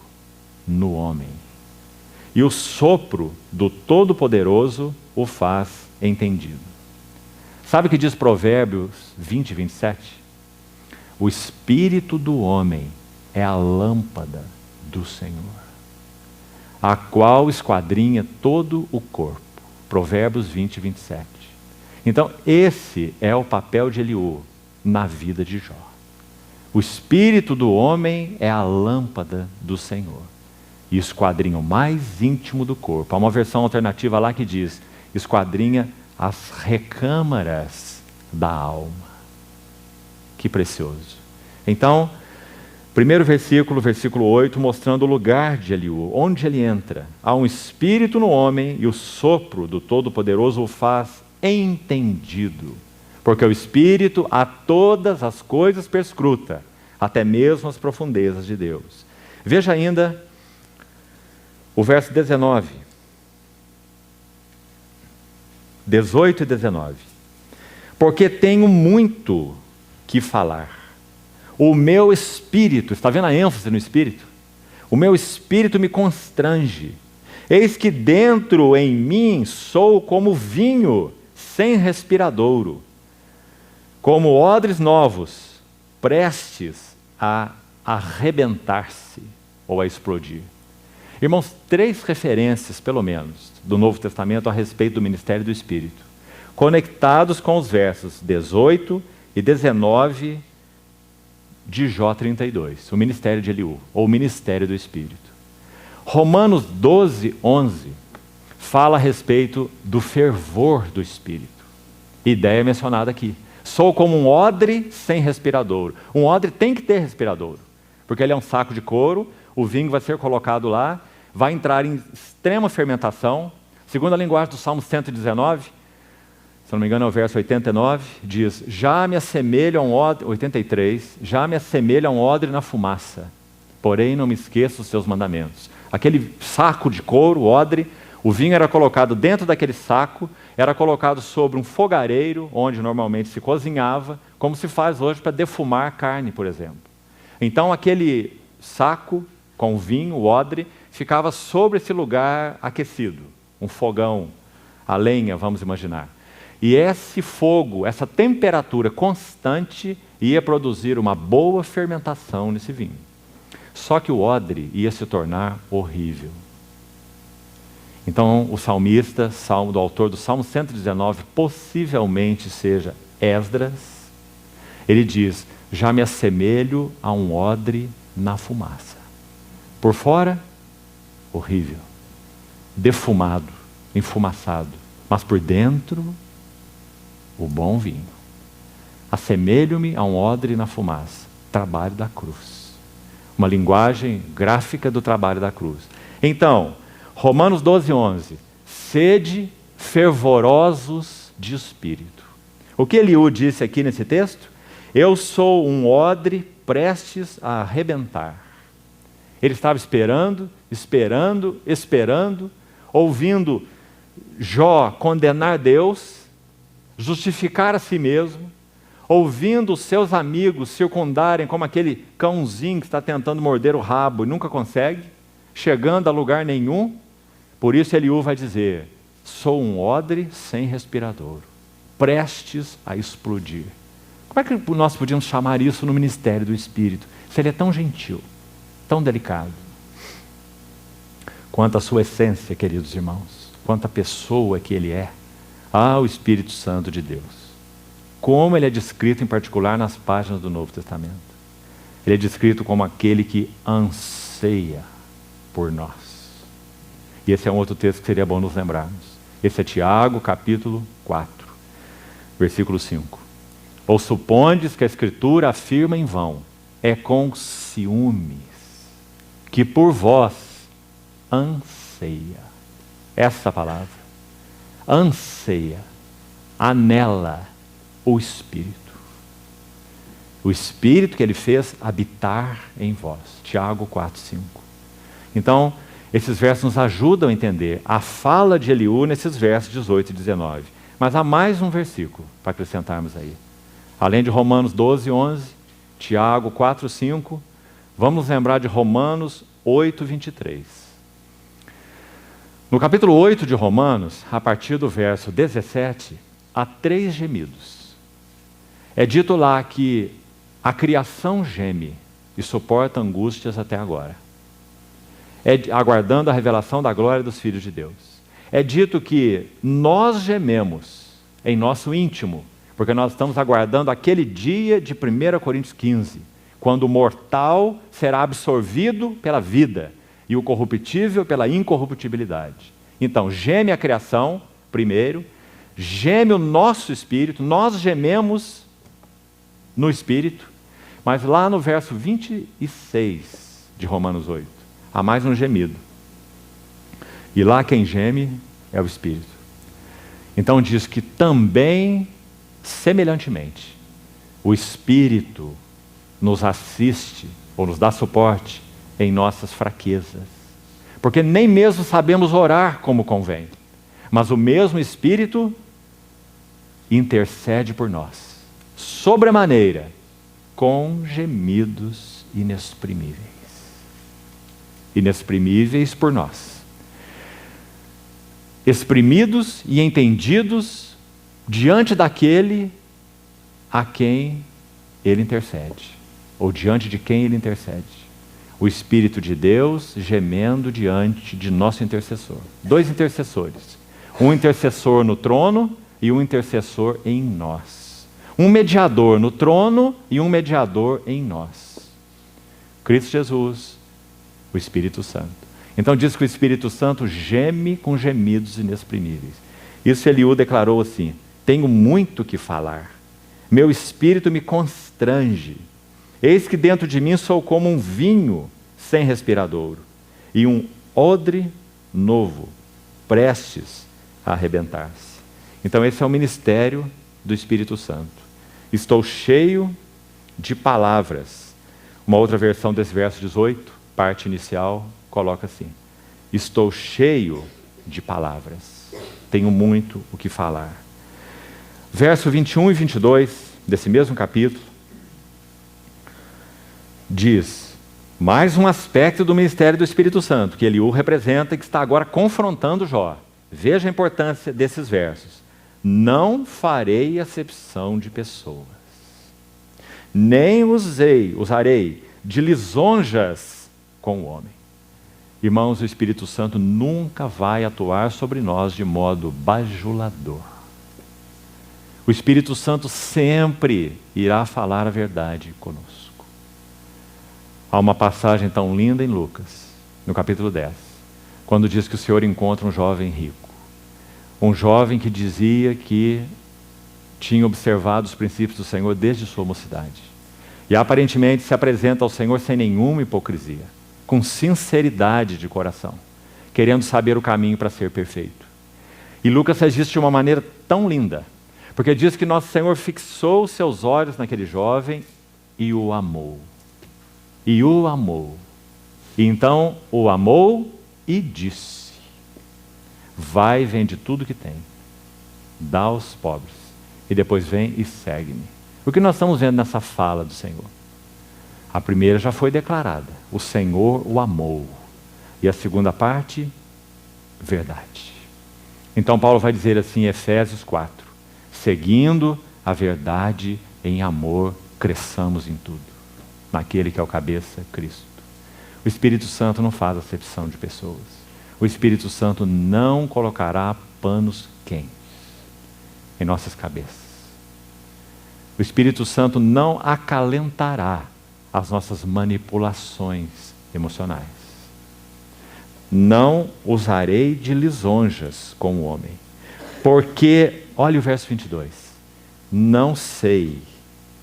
no homem, e o sopro do Todo-Poderoso o faz entendido. Sabe o que diz Provérbios 20, 27? O espírito do homem é a lâmpada do Senhor, a qual esquadrinha todo o corpo. Provérbios 20, 27. Então, esse é o papel de Eliú na vida de Jó. O espírito do homem é a lâmpada do Senhor, e esquadrinha o mais íntimo do corpo. Há uma versão alternativa lá que diz, esquadrinha as recâmaras da alma. Que precioso. Então, primeiro versículo, versículo 8, mostrando o lugar de Eliú, onde ele entra. Há um espírito no homem e o sopro do Todo-Poderoso o faz entendido. Porque o espírito a todas as coisas perscruta, até mesmo as profundezas de Deus. Veja ainda o verso 19. 18 e 19. Porque tenho muito que falar. O meu espírito, está vendo a ênfase no espírito? O meu espírito me constrange. Eis que dentro em mim sou como vinho sem respiradouro, como odres novos, prestes a arrebentar-se ou a explodir. Irmãos, 3 referências, pelo menos, do Novo Testamento a respeito do ministério do Espírito, conectados com os versos 18 e 19 de Jó 32, o ministério de Eliú, ou o ministério do Espírito. Romanos 12, 11, fala a respeito do fervor do Espírito. Ideia mencionada aqui. Sou como um odre sem respiradouro. Um odre tem que ter respiradouro, porque ele é um saco de couro, o vinho vai ser colocado lá, vai entrar em extrema fermentação. Segundo a linguagem do Salmo 119, se não me engano é o verso 89, diz, já me assemelho a um odre, 83, já me assemelho a um odre na fumaça, porém não me esqueço dos seus mandamentos. Aquele saco de couro, o odre, o vinho era colocado dentro daquele saco, era colocado sobre um fogareiro, onde normalmente se cozinhava, como se faz hoje para defumar a carne, por exemplo. Então aquele saco com vinho, o odre, ficava sobre esse lugar aquecido, um fogão, a lenha, vamos imaginar. E esse fogo, essa temperatura constante, ia produzir uma boa fermentação nesse vinho. Só que o odre ia se tornar horrível. Então, o salmista, do autor do Salmo 119, possivelmente seja Esdras, ele diz, já me assemelho a um odre na fumaça. Por fora, horrível, defumado, enfumaçado, mas por dentro, o bom vinho. Assemelho-me a um odre na fumaça, trabalho da cruz. Uma linguagem gráfica do trabalho da cruz. Então, Romanos 12, 11. Sede fervorosos de espírito. O que Eliú disse aqui nesse texto? Eu sou um odre prestes a arrebentar. Ele estava esperando, ouvindo Jó condenar Deus, justificar a si mesmo, ouvindo os seus amigos circundarem como aquele cãozinho que está tentando morder o rabo e nunca consegue, chegando a lugar nenhum. Por isso Eliú vai dizer, sou um odre sem respiradouro, prestes a explodir. Como é que nós podíamos chamar isso no ministério do Espírito? Se ele é tão gentil, tão delicado. Quanto à sua essência, queridos irmãos, quanto à pessoa que ele é, O Espírito Santo de Deus. Como ele é descrito em particular nas páginas do Novo Testamento. Ele é descrito como aquele que anseia por nós. E esse é um outro texto que seria bom nos lembrarmos. Esse é Tiago, capítulo 4, versículo 5. Ou supondes que a Escritura afirma em vão, é com ciúmes que por vós anseia. Essa palavra, anseia, anela o Espírito. O Espírito que ele fez habitar em vós. Tiago 4, 5. Então, esses versos nos ajudam a entender a fala de Eliú nesses versos 18 e 19. Mas há mais um versículo para acrescentarmos aí. Além de Romanos 12, 11, Tiago 4, 5, vamos lembrar de Romanos 8, 23. No capítulo 8 de Romanos, a partir do verso 17, há 3 gemidos. É dito lá que a criação geme e suporta angústias até agora. Aguardando a revelação da glória dos filhos de Deus. É dito que nós gememos em nosso íntimo, porque nós estamos aguardando aquele dia de 1 Coríntios 15, quando o mortal será absorvido pela vida e o corruptível pela incorruptibilidade. Então, geme a criação, primeiro, geme o nosso espírito, nós gememos no espírito, mas lá no verso 26 de Romanos 8, há mais um gemido. E lá quem geme é o Espírito. Então diz que também, semelhantemente, o Espírito nos assiste ou nos dá suporte em nossas fraquezas. Porque nem mesmo sabemos orar como convém. Mas o mesmo Espírito intercede por nós, sobremaneira, com gemidos inexprimíveis. Inexprimíveis por nós. Exprimidos e entendidos diante daquele a quem ele intercede, ou diante de quem ele intercede. O Espírito de Deus gemendo diante de nosso intercessor. 2 intercessores. Um intercessor no trono e um intercessor em nós. Um mediador no trono e um mediador em nós. Cristo Jesus, o Espírito Santo. Então diz que o Espírito Santo geme com gemidos inexprimíveis. Isso Eliú declarou assim: tenho muito que falar, meu espírito me constrange. Eis que dentro de mim sou como um vinho sem respiradouro e um odre novo, prestes a arrebentar-se. Então esse é o ministério do Espírito Santo. Estou cheio de palavras. Uma outra versão desse verso 18, parte inicial, coloca assim: estou cheio de palavras, tenho muito o que falar. Verso 21 e 22 desse mesmo capítulo diz mais um aspecto do ministério do Espírito Santo, que Eliú representa e que está agora confrontando Jó. Veja a importância desses versos. Não farei acepção de pessoas, nem usarei de lisonjas com o homem. Irmãos, o Espírito Santo nunca vai atuar sobre nós de modo bajulador. O Espírito Santo sempre irá falar a verdade conosco. Há uma passagem tão linda em Lucas, no capítulo 10, quando diz que o Senhor encontra um jovem rico. Um jovem que dizia que tinha observado os princípios do Senhor desde sua mocidade. E aparentemente se apresenta ao Senhor sem nenhuma hipocrisia, com sinceridade de coração, querendo saber o caminho para ser perfeito. E Lucas faz isso de uma maneira tão linda, porque diz que nosso Senhor fixou os seus olhos naquele jovem e o amou. E o amou. E então o amou e disse: vai, vende tudo que tem, dá aos pobres, e depois vem e segue-me. O que nós estamos vendo nessa fala do Senhor? A primeira já foi declarada, o Senhor o amou. E a segunda parte, verdade. Então Paulo vai dizer assim em Efésios 4, seguindo a verdade em amor, cresçamos em tudo, naquele que é o cabeça, Cristo. O Espírito Santo não faz acepção de pessoas. O Espírito Santo não colocará panos quentes. em nossas cabeças. O Espírito Santo não acalentará as nossas manipulações emocionais. Não usarei de lisonjas com o homem, porque, olha o verso 22, não sei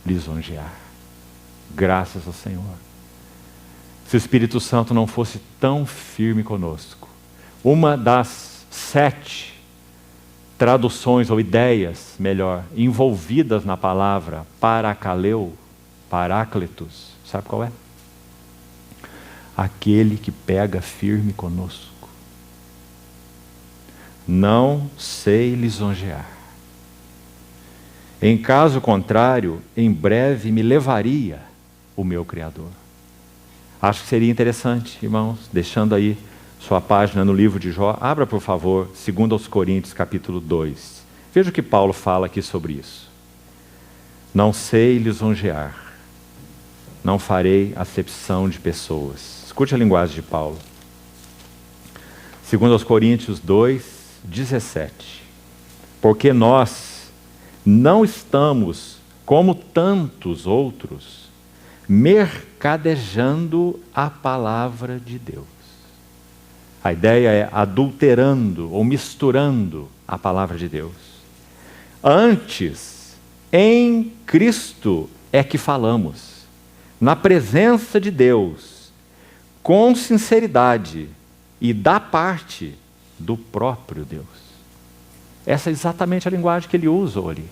lisonjear. Graças ao Senhor. Se o Espírito Santo não fosse tão firme conosco, uma das 7 traduções ou ideias, melhor, envolvidas na palavra parakaleo, paráclitos, sabe qual é? Aquele que pega firme conosco. Não sei lisonjear. Em caso contrário, em breve me levaria o meu Criador. Acho que seria interessante, irmãos, deixando aí sua página no livro de Jó, abra por favor, 2 Coríntios capítulo 2. Veja o que Paulo fala aqui sobre isso. Não sei lisonjear, não farei acepção de pessoas. Escute a linguagem de Paulo. 2 Coríntios 2, 17. Porque nós não estamos, como tantos outros, mercadejando a palavra de Deus. A ideia é adulterando ou misturando a palavra de Deus. Antes, em Cristo é que falamos, na presença de Deus, com sinceridade e da parte do próprio Deus. Essa é exatamente a linguagem que ele usa ali.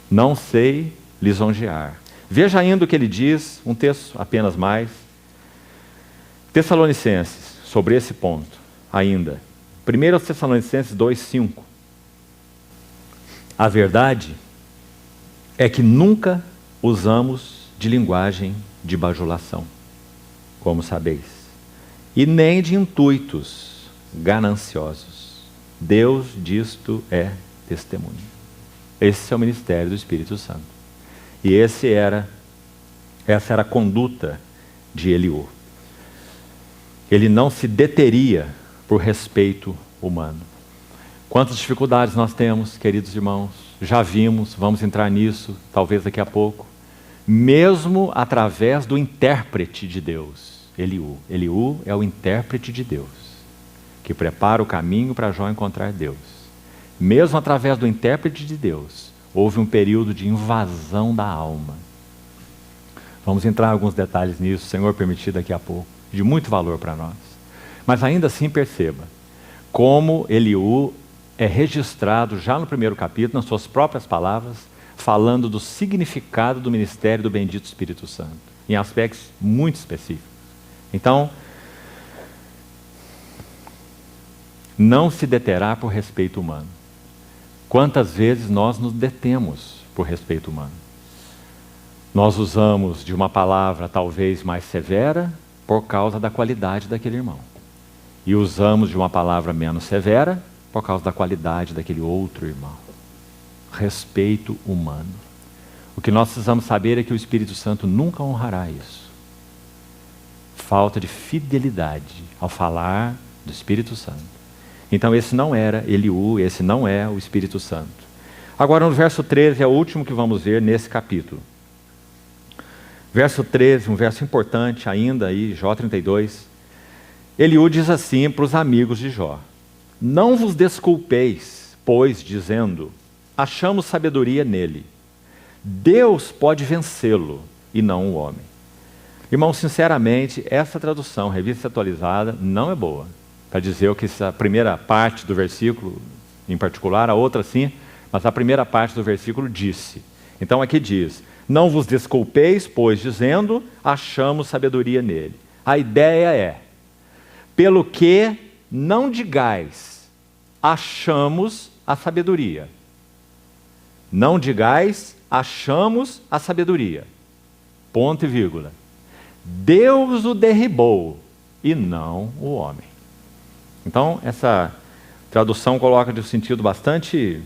Não sei lisonjear. Veja ainda o que ele diz, um texto apenas mais. Tessalonicenses, sobre esse ponto, ainda. 1 Tessalonicenses 2:5. A verdade é que nunca usamos de linguagem de bajulação, como sabeis, e nem de intuitos gananciosos. Deus disto é testemunho. Esse é o ministério do Espírito Santo. E essa era a conduta de Eliú. Ele não se deteria por respeito humano. Quantas dificuldades nós temos, queridos irmãos, já vimos, vamos entrar nisso, talvez daqui a pouco, mesmo através do intérprete de Deus, Eliú. Eliú é o intérprete de Deus, que prepara o caminho para Jó encontrar Deus. Mesmo através do intérprete de Deus, houve um período de invasão da alma. Vamos entrar em alguns detalhes nisso, Senhor permitir daqui a pouco, de muito valor para nós. Mas ainda assim perceba, como Eliú é registrado já no primeiro capítulo, nas suas próprias palavras, falando do significado do ministério do bendito Espírito Santo, em aspectos muito específicos. Então, não se deterá por respeito humano. Quantas vezes nós nos detemos por respeito humano? Nós usamos de uma palavra talvez mais severa por causa da qualidade daquele irmão. E usamos de uma palavra menos severa por causa da qualidade daquele outro irmão. Respeito humano. O que nós precisamos saber é que o Espírito Santo nunca honrará isso. Falta de fidelidade ao falar do Espírito Santo. Então esse não era Eliú, esse não é o Espírito Santo. Agora no verso 13 é o último que vamos ver nesse capítulo. Verso 13, um verso importante ainda aí, Jó 32. Eliú diz assim para os amigos de Jó: não vos desculpeis, pois, dizendo, achamos sabedoria nele. Deus pode vencê-lo e não o homem. Irmão, sinceramente, essa tradução, revista atualizada, não é boa. Para dizer o que essa primeira parte do versículo, em particular, a outra sim, mas a primeira parte do versículo disse. Então aqui diz, não vos desculpeis, pois, dizendo, achamos sabedoria nele. A ideia é, pelo que não digais, achamos a sabedoria. Não digais, achamos a sabedoria. Ponto e vírgula. Deus o derribou e não o homem. Então, essa tradução coloca de um sentido bastante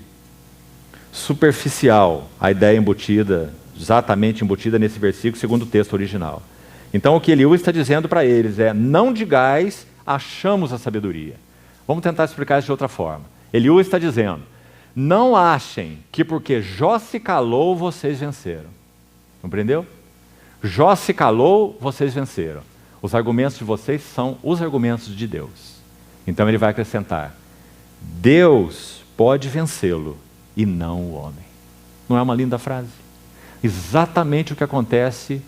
superficial a ideia embutida, exatamente embutida nesse versículo, segundo o texto original. Então, o que Eliú está dizendo para eles é, não digais, achamos a sabedoria. Vamos tentar explicar isso de outra forma. Eliú está dizendo, não achem que porque Jó se calou, vocês venceram. Compreendeu? Jó se calou, vocês venceram. Os argumentos de vocês são os argumentos de Deus. Então ele vai acrescentar: Deus pode vencê-lo e não o homem. Não é uma linda frase? Exatamente o que acontece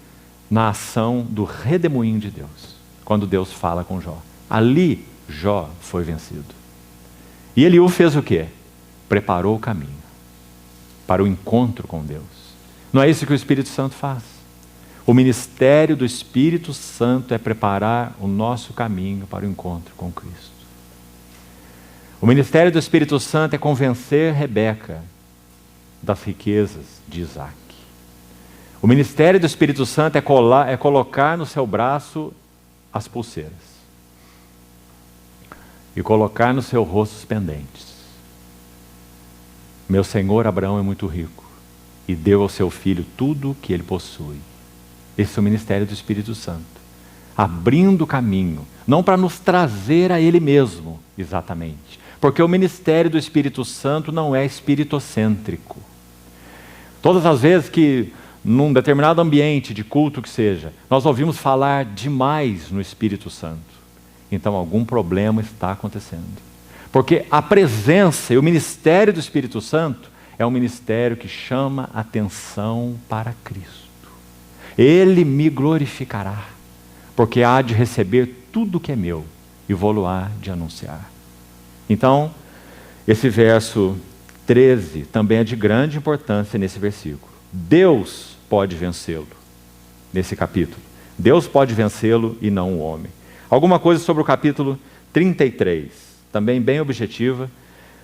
na ação do redemoinho de Deus, quando Deus fala com Jó. Ali, Jó foi vencido. E Eliú fez o quê? Preparou o caminho para o encontro com Deus. Não é isso que o Espírito Santo faz? O ministério do Espírito Santo é preparar o nosso caminho para o encontro com Cristo. O ministério do Espírito Santo é convencer Rebeca das riquezas de Isaac. O ministério do Espírito Santo é colocar no seu braço as pulseiras e colocar no seu rosto os pendentes. Meu senhor Abraão é muito rico e deu ao seu filho tudo o que ele possui. Esse é o ministério do Espírito Santo, abrindo o caminho, não para nos trazer a Ele mesmo, exatamente, porque o ministério do Espírito Santo não é espiritocêntrico. Todas as vezes que, num determinado ambiente de culto que seja, nós ouvimos falar demais no Espírito Santo, então algum problema está acontecendo. Porque a presença e o ministério do Espírito Santo é um ministério que chama atenção para Cristo. Ele me glorificará, porque há de receber tudo que é meu e vou-lo há de anunciar. Então, esse verso 13 também é de grande importância nesse versículo. Deus pode vencê-lo, nesse capítulo. Deus pode vencê-lo e não o homem. Alguma coisa sobre o capítulo 33, também bem objetiva,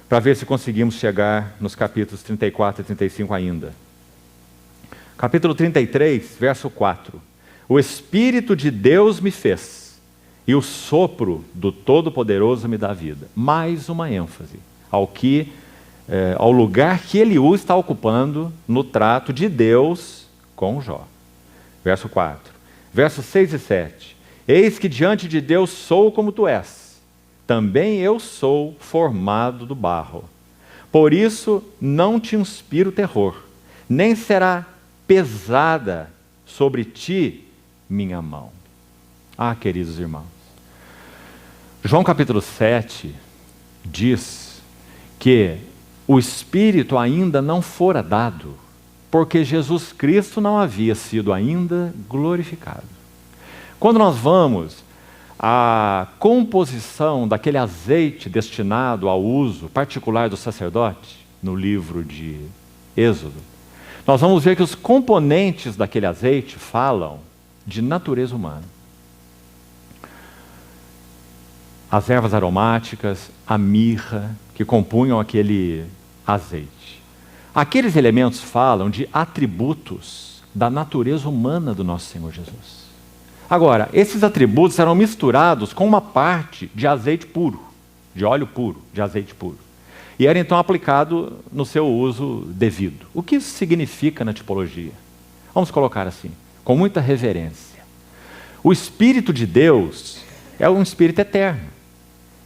para ver se conseguimos chegar nos capítulos 34 e 35 ainda. Capítulo 33, verso 4. O Espírito de Deus me fez, e o sopro do Todo-Poderoso me dá vida. Mais uma ênfase ao lugar que Eliú está ocupando no trato de Deus com Jó. Verso 4. Versos 6 e 7. Eis que diante de Deus sou como tu és, também eu sou formado do barro. Por isso não te inspiro terror, nem será pesada sobre ti minha mão. Ah, queridos irmãos, João capítulo 7 diz que o Espírito ainda não fora dado, porque Jesus Cristo não havia sido ainda glorificado. Quando nós vamos à composição daquele azeite destinado ao uso particular do sacerdote, no livro de Êxodo, nós vamos ver que os componentes daquele azeite falam de natureza humana. As ervas aromáticas, a mirra, que compunham aquele azeite. Aqueles elementos falam de atributos da natureza humana do nosso Senhor Jesus. Agora, esses atributos eram misturados com uma parte de azeite puro, de óleo puro, de azeite puro. E era então aplicado no seu uso devido. O que isso significa na tipologia? Vamos colocar assim, com muita reverência. O Espírito de Deus é um Espírito eterno.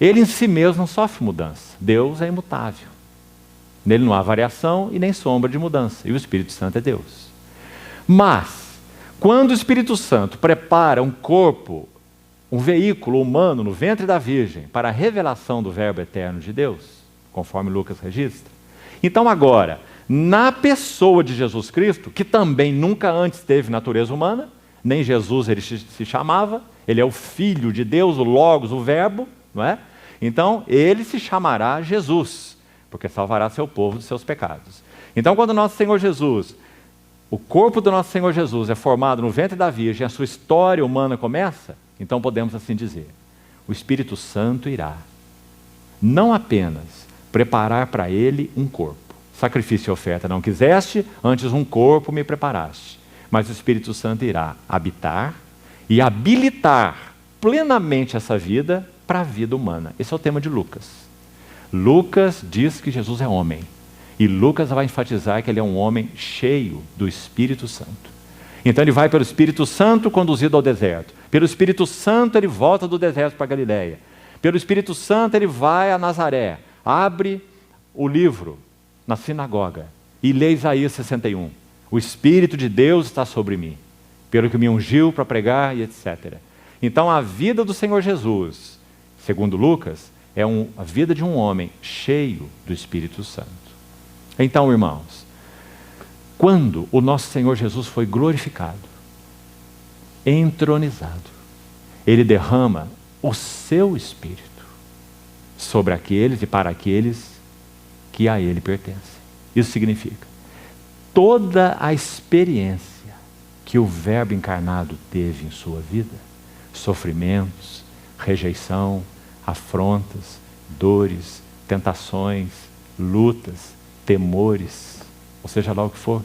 Ele em si mesmo não sofre mudança. Deus é imutável. Nele não há variação e nem sombra de mudança. E o Espírito Santo é Deus. Mas, quando o Espírito Santo prepara um corpo, um veículo humano no ventre da Virgem para a revelação do Verbo eterno de Deus, conforme Lucas registra, então agora, na pessoa de Jesus Cristo, que também nunca antes teve natureza humana, nem Jesus ele se chamava, ele é o Filho de Deus, o Logos, o Verbo, não é? Então, ele se chamará Jesus, porque salvará seu povo dos seus pecados. Então, quando nosso Senhor Jesus, o corpo do nosso Senhor Jesus é formado no ventre da Virgem, a sua história humana começa, então podemos assim dizer, o Espírito Santo irá, não apenas preparar para ele um corpo. Sacrifício e oferta não quiseste, antes um corpo me preparaste. Mas o Espírito Santo irá habitar e habilitar plenamente essa vida para a vida humana. Esse é o tema de Lucas. Lucas diz que Jesus é homem. E Lucas vai enfatizar que ele é um homem cheio do Espírito Santo. Então ele vai pelo Espírito Santo conduzido ao deserto. Pelo Espírito Santo ele volta do deserto para a Galileia. Pelo Espírito Santo ele vai a Nazaré. Abre o livro na sinagoga e lê Isaías 61. O Espírito de Deus está sobre mim, pelo que me ungiu para pregar e etc. Então a vida do Senhor Jesus, segundo Lucas, é a vida de um homem cheio do Espírito Santo. Então, irmãos, quando o nosso Senhor Jesus foi glorificado, entronizado, Ele derrama o seu Espírito sobre aqueles e para aqueles que a Ele pertencem. Isso significa, toda a experiência que o Verbo encarnado teve em sua vida, sofrimentos, rejeição, afrontas, dores, tentações, lutas, temores, ou seja lá o que for,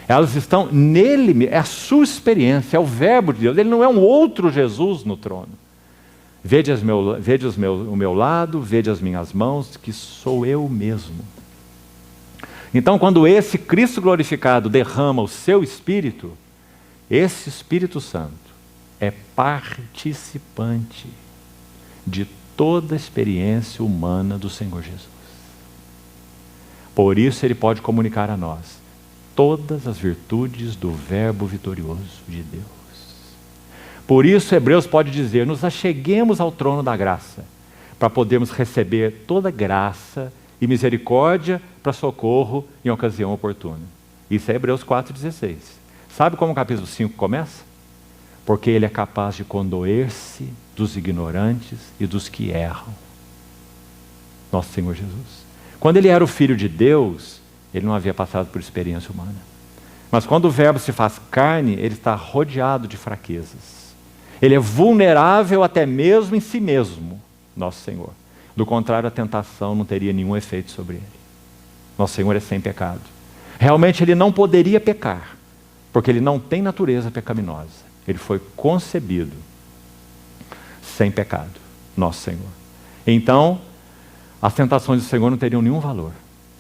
elas estão nele, é a sua experiência, é o Verbo de Deus. Ele não é um outro Jesus no trono. Vede o meu lado, vede as minhas mãos, que sou eu mesmo. Então, quando esse Cristo glorificado derrama o seu Espírito, esse Espírito Santo é participante de toda a experiência humana do Senhor Jesus. Por isso ele pode comunicar a nós todas as virtudes do Verbo vitorioso de Deus. Por isso Hebreus pode dizer, nos acheguemos ao trono da graça, para podermos receber toda graça e misericórdia para socorro em ocasião oportuna. Isso é Hebreus 4,16. Sabe como o capítulo 5 começa? Porque ele é capaz de condoer-se dos ignorantes e dos que erram. Nosso Senhor Jesus. Quando ele era o Filho de Deus, ele não havia passado por experiência humana. Mas quando o Verbo se faz carne, ele está rodeado de fraquezas. Ele é vulnerável até mesmo em si mesmo, nosso Senhor. Do contrário, a tentação não teria nenhum efeito sobre ele. Nosso Senhor é sem pecado. Realmente ele não poderia pecar, porque ele não tem natureza pecaminosa. Ele foi concebido sem pecado, nosso Senhor. Então, as tentações do Senhor não teriam nenhum valor.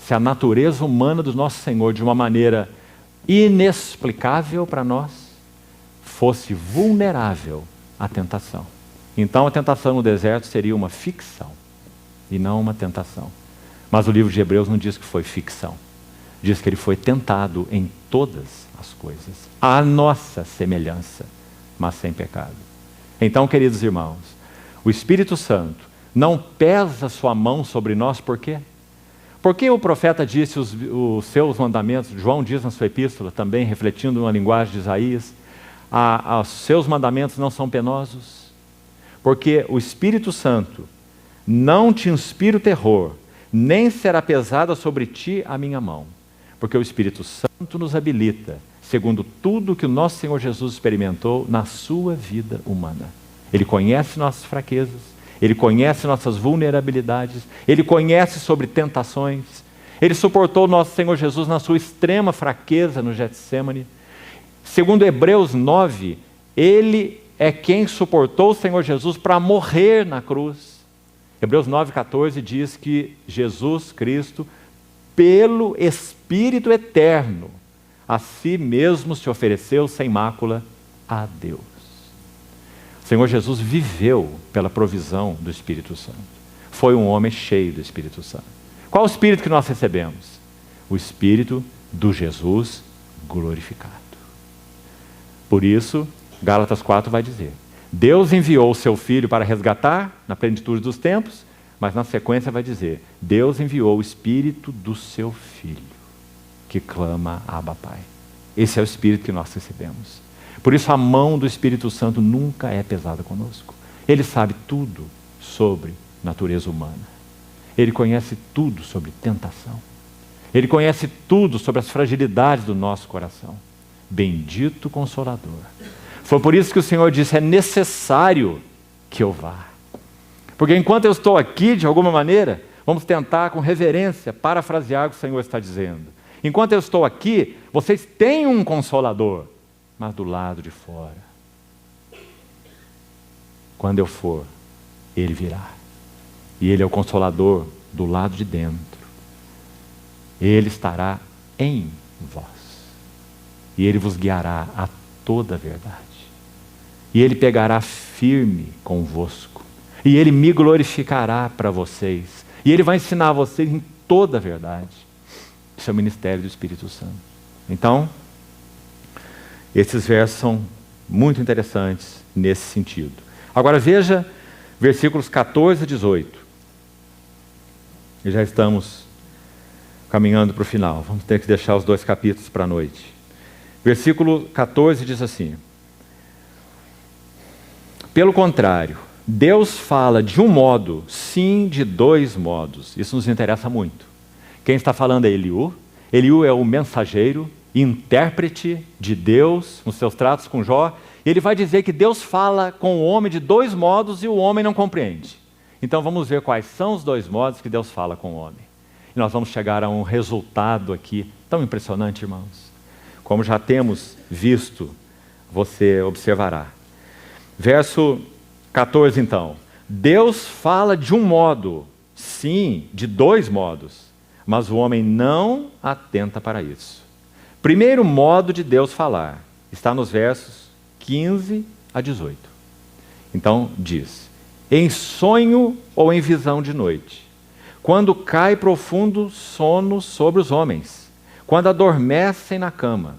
Se a natureza humana do nosso Senhor, de uma maneira inexplicável para nós, fosse vulnerável à tentação. Então a tentação no deserto seria uma ficção e não uma tentação. Mas o livro de Hebreus não diz que foi ficção. Diz que ele foi tentado em todas as coisas, à nossa semelhança, mas sem pecado. Então, queridos irmãos, o Espírito Santo não pesa sua mão sobre nós, por quê? Porque o profeta disse os seus mandamentos, João diz na sua epístola, também refletindo na linguagem de Isaías, os seus mandamentos não são penosos, porque o Espírito Santo não te inspira o terror, nem será pesada sobre ti a minha mão, porque o Espírito Santo nos habilita, segundo tudo que o nosso Senhor Jesus experimentou na sua vida humana. Ele conhece nossas fraquezas, ele conhece nossas vulnerabilidades, ele conhece sobre tentações, ele suportou o nosso Senhor Jesus na sua extrema fraqueza no Getsêmani. Segundo Hebreus 9, ele é quem suportou o Senhor Jesus para morrer na cruz. Hebreus 9,14 diz que Jesus Cristo, pelo Espírito eterno, a si mesmo se ofereceu sem mácula a Deus. O Senhor Jesus viveu pela provisão do Espírito Santo. Foi um homem cheio do Espírito Santo. Qual o Espírito que nós recebemos? O Espírito do Jesus glorificado. Por isso, Gálatas 4 vai dizer, Deus enviou o seu Filho para resgatar na plenitude dos tempos, mas na sequência vai dizer, Deus enviou o Espírito do seu Filho, que clama Abba Pai. Esse é o Espírito que nós recebemos. Por isso a mão do Espírito Santo nunca é pesada conosco. Ele sabe tudo sobre natureza humana. Ele conhece tudo sobre tentação. Ele conhece tudo sobre as fragilidades do nosso coração. Bendito Consolador. Foi por isso que o Senhor disse, é necessário que eu vá. Porque enquanto eu estou aqui, de alguma maneira, vamos tentar com reverência parafrasear o que o Senhor está dizendo. Enquanto eu estou aqui, vocês têm um Consolador, mas do lado de fora. Quando eu for, Ele virá. E Ele é o Consolador do lado de dentro. Ele estará em vós. E Ele vos guiará a toda a verdade. E Ele pegará firme convosco. E Ele me glorificará para vocês. E Ele vai ensinar vocês em toda a verdade. Isso é o ministério do Espírito Santo. Então, esses versos são muito interessantes nesse sentido. Agora veja versículos 14 e 18. E já estamos caminhando para o final. Vamos ter que deixar os 2 capítulos para a noite. Versículo 14 diz assim: pelo contrário, Deus fala de um modo, sim, de 2 modos. Isso nos interessa muito. Quem está falando é Eliú. Eliú é o mensageiro, intérprete de Deus nos seus tratos com Jó. E ele vai dizer que Deus fala com o homem de 2 modos e o homem não compreende. Então vamos ver quais são os 2 modos que Deus fala com o homem. E nós vamos chegar a um resultado aqui tão impressionante, irmãos. Como já temos visto, você observará. Verso 14 então. Deus fala de um modo, sim, de 2 modos, mas o homem não atenta para isso. Primeiro modo de Deus falar está nos versos 15 a 18. Então diz: em sonho ou em visão de noite, quando cai profundo sono sobre os homens, quando adormecem na cama.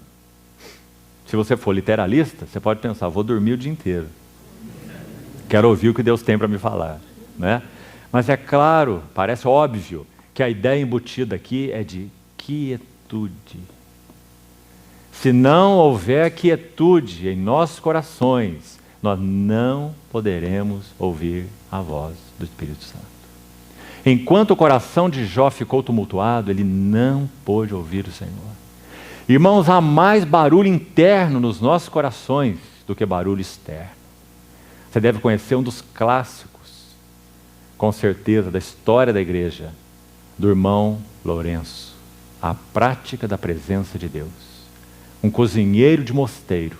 Se você for literalista, você pode pensar: vou dormir o dia inteiro, quero ouvir o que Deus tem para me falar, né? Mas é claro, parece óbvio, que a ideia embutida aqui é de quietude. Se não houver quietude em nossos corações, nós não poderemos ouvir a voz do Espírito Santo. Enquanto o coração de Jó ficou tumultuado, ele não pôde ouvir o Senhor. Irmãos, há mais barulho interno nos nossos corações do que barulho externo. Você deve conhecer um dos clássicos, com certeza, da história da igreja, do irmão Lourenço, A Prática da Presença de Deus. Um cozinheiro de mosteiro,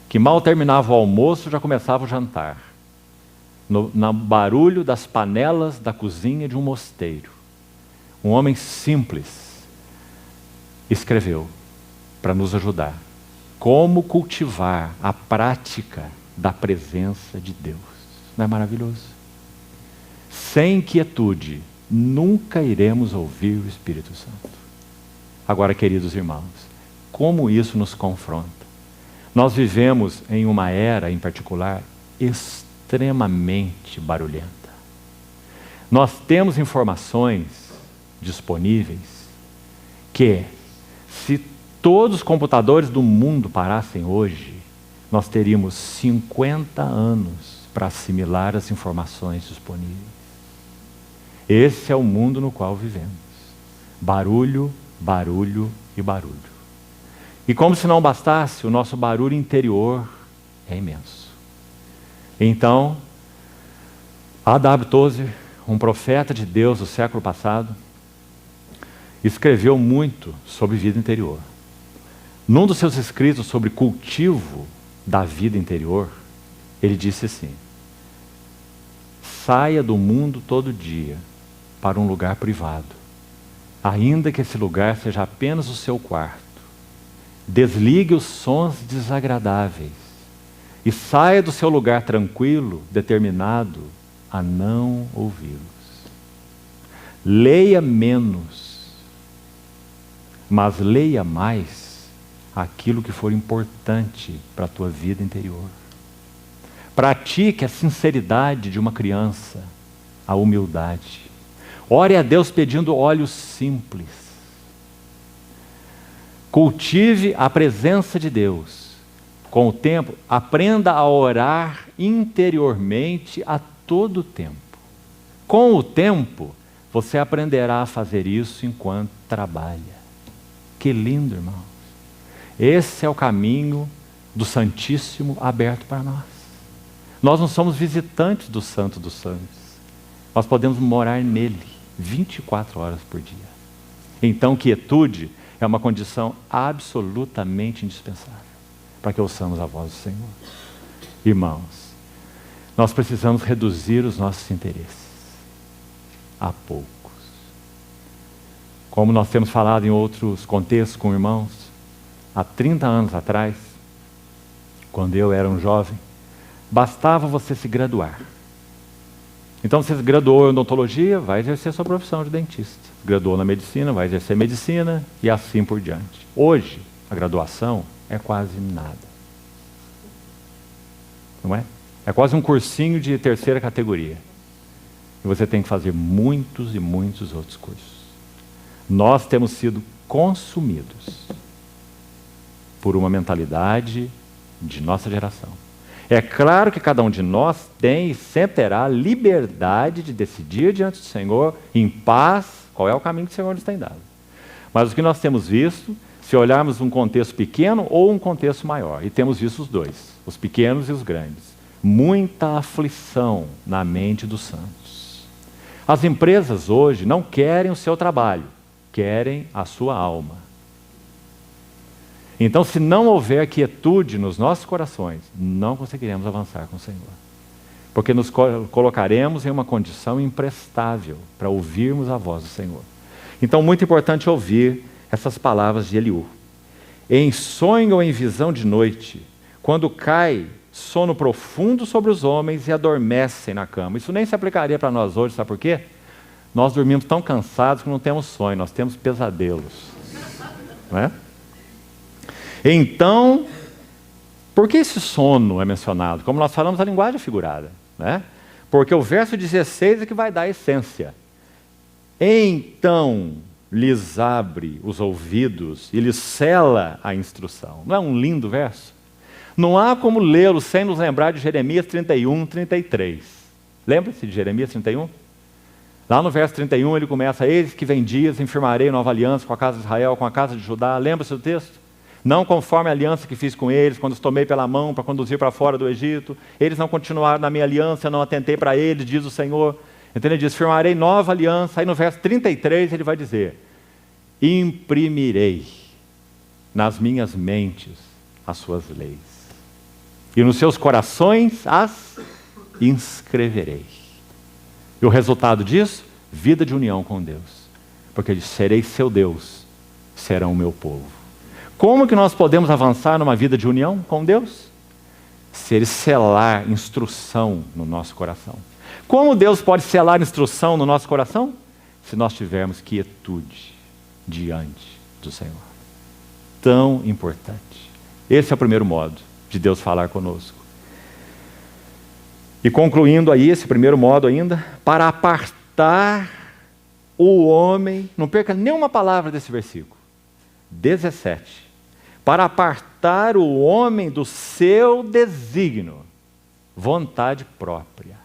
que mal terminava o almoço, já começava o jantar. No barulho das panelas da cozinha de um mosteiro. Um homem simples escreveu para nos ajudar como cultivar a prática da presença de Deus. Não é maravilhoso? Sem quietude, nunca iremos ouvir o Espírito Santo. Agora, queridos irmãos, como isso nos confronta? Nós vivemos em uma era, em particular, extremamente barulhenta. Nós temos informações disponíveis que, se todos os computadores do mundo parassem hoje, nós teríamos 50 anos para assimilar as informações disponíveis. Esse é o mundo no qual vivemos. Barulho, barulho e barulho. E como se não bastasse, o nosso barulho interior é imenso. Então, A.W. Tozer, um profeta de Deus do século passado, escreveu muito sobre vida interior. Num dos seus escritos sobre cultivo da vida interior, ele disse assim: saia do mundo todo dia para um lugar privado, ainda que esse lugar seja apenas o seu quarto. Desligue os sons desagradáveis e saia do seu lugar tranquilo, determinado a não ouvi-los. Leia menos, mas leia mais aquilo que for importante para a tua vida interior. Pratique a sinceridade de uma criança, a humildade. Ore a Deus pedindo olhos simples. Cultive a presença de Deus. Com o tempo, aprenda a orar interiormente a todo tempo. Com o tempo, você aprenderá a fazer isso enquanto trabalha. Que lindo, irmão. Esse é o caminho do Santíssimo aberto para nós. Nós não somos visitantes do Santo dos Santos. Nós podemos morar nele 24 horas por dia. Então, quietude é uma condição absolutamente indispensável para que ouçamos a voz do Senhor. Irmãos, nós precisamos reduzir os nossos interesses a poucos. Como nós temos falado em outros contextos com irmãos, há 30 anos atrás, quando eu era um jovem, bastava você se graduar. Então você se graduou em odontologia, vai exercer sua profissão de dentista. graduou na medicina, vai exercer medicina e assim por diante. Hoje, a graduação é quase nada. Não é? É quase um cursinho de terceira categoria. E você tem que fazer muitos e muitos outros cursos. Nós temos sido consumidos por uma mentalidade de nossa geração. É claro que cada um de nós tem e sempre terá liberdade de decidir diante do Senhor, em paz, qual é o caminho que o Senhor nos tem dado. Mas o que nós temos visto, se olharmos um contexto pequeno ou um contexto maior, e temos visto os dois, os pequenos e os grandes, muita aflição na mente dos santos. As empresas hoje não querem o seu trabalho, querem a sua alma. Então, se não houver quietude nos nossos corações, não conseguiremos avançar com o Senhor. Porque nos colocaremos em uma condição imprestável para ouvirmos a voz do Senhor. Então, muito importante ouvir essas palavras de Eliú. Em sonho ou em visão de noite, quando cai sono profundo sobre os homens e adormecem na cama. Isso nem se aplicaria para nós hoje, sabe por quê? Nós dormimos tão cansados que não temos sonho, nós temos pesadelos. Não é? Então, por que esse sono é mencionado? Como nós falamos, a linguagem figurada, né? Porque o verso 16 é que vai dar a essência. Então lhes abre os ouvidos e lhes cela a instrução. Não é um lindo verso? Não há como lê-lo sem nos lembrar de Jeremias 31, 33. Lembra-se de Jeremias 31? Lá no verso 31 ele começa: eis que vem dias, firmarei nova aliança com a casa de Israel, com a casa de Judá. Lembra-se do texto? Não conforme a aliança que fiz com eles, quando os tomei pela mão para conduzir para fora do Egito. Eles não continuaram na minha aliança, eu não atentei para eles, diz o Senhor. Então ele diz: firmarei nova aliança. Aí no verso 33 ele vai dizer: imprimirei nas minhas mentes as suas leis, e nos seus corações as inscreverei. E o resultado disso? Vida de união com Deus. Porque ele diz: serei seu Deus, serão o meu povo. Como que nós podemos avançar numa vida de união com Deus? Se Ele selar instrução no nosso coração. Como Deus pode selar instrução no nosso coração? Se nós tivermos quietude diante do Senhor. Tão importante. Esse é o primeiro modo de Deus falar conosco. E concluindo aí esse primeiro modo ainda, para apartar o homem, não perca nenhuma palavra desse versículo. 17. Para apartar o homem do seu desígnio, vontade própria.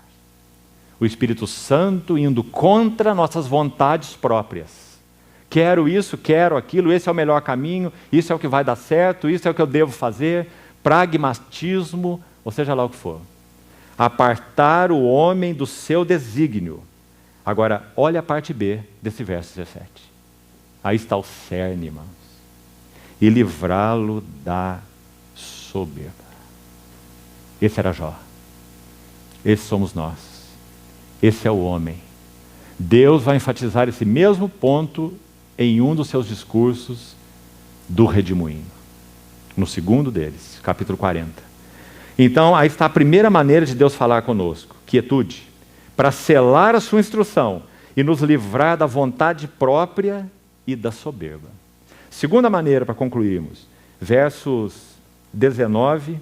O Espírito Santo indo contra nossas vontades próprias. Quero isso, quero aquilo, esse é o melhor caminho, isso é o que vai dar certo, isso é o que eu devo fazer. Pragmatismo, ou seja lá o que for. Apartar o homem do seu desígnio. Agora, olha a parte B desse verso 17. Aí está o cerne, irmãos. E livrá-lo da soberba. Esse era Jó. Esse somos nós. Esse é o homem. Deus vai enfatizar esse mesmo ponto em um dos seus discursos do redemoinho. No segundo deles, capítulo 40. Então, aí está a primeira maneira de Deus falar conosco. Quietude. Para selar a sua instrução e nos livrar da vontade própria e da soberba. Segunda maneira para concluirmos, versos 19,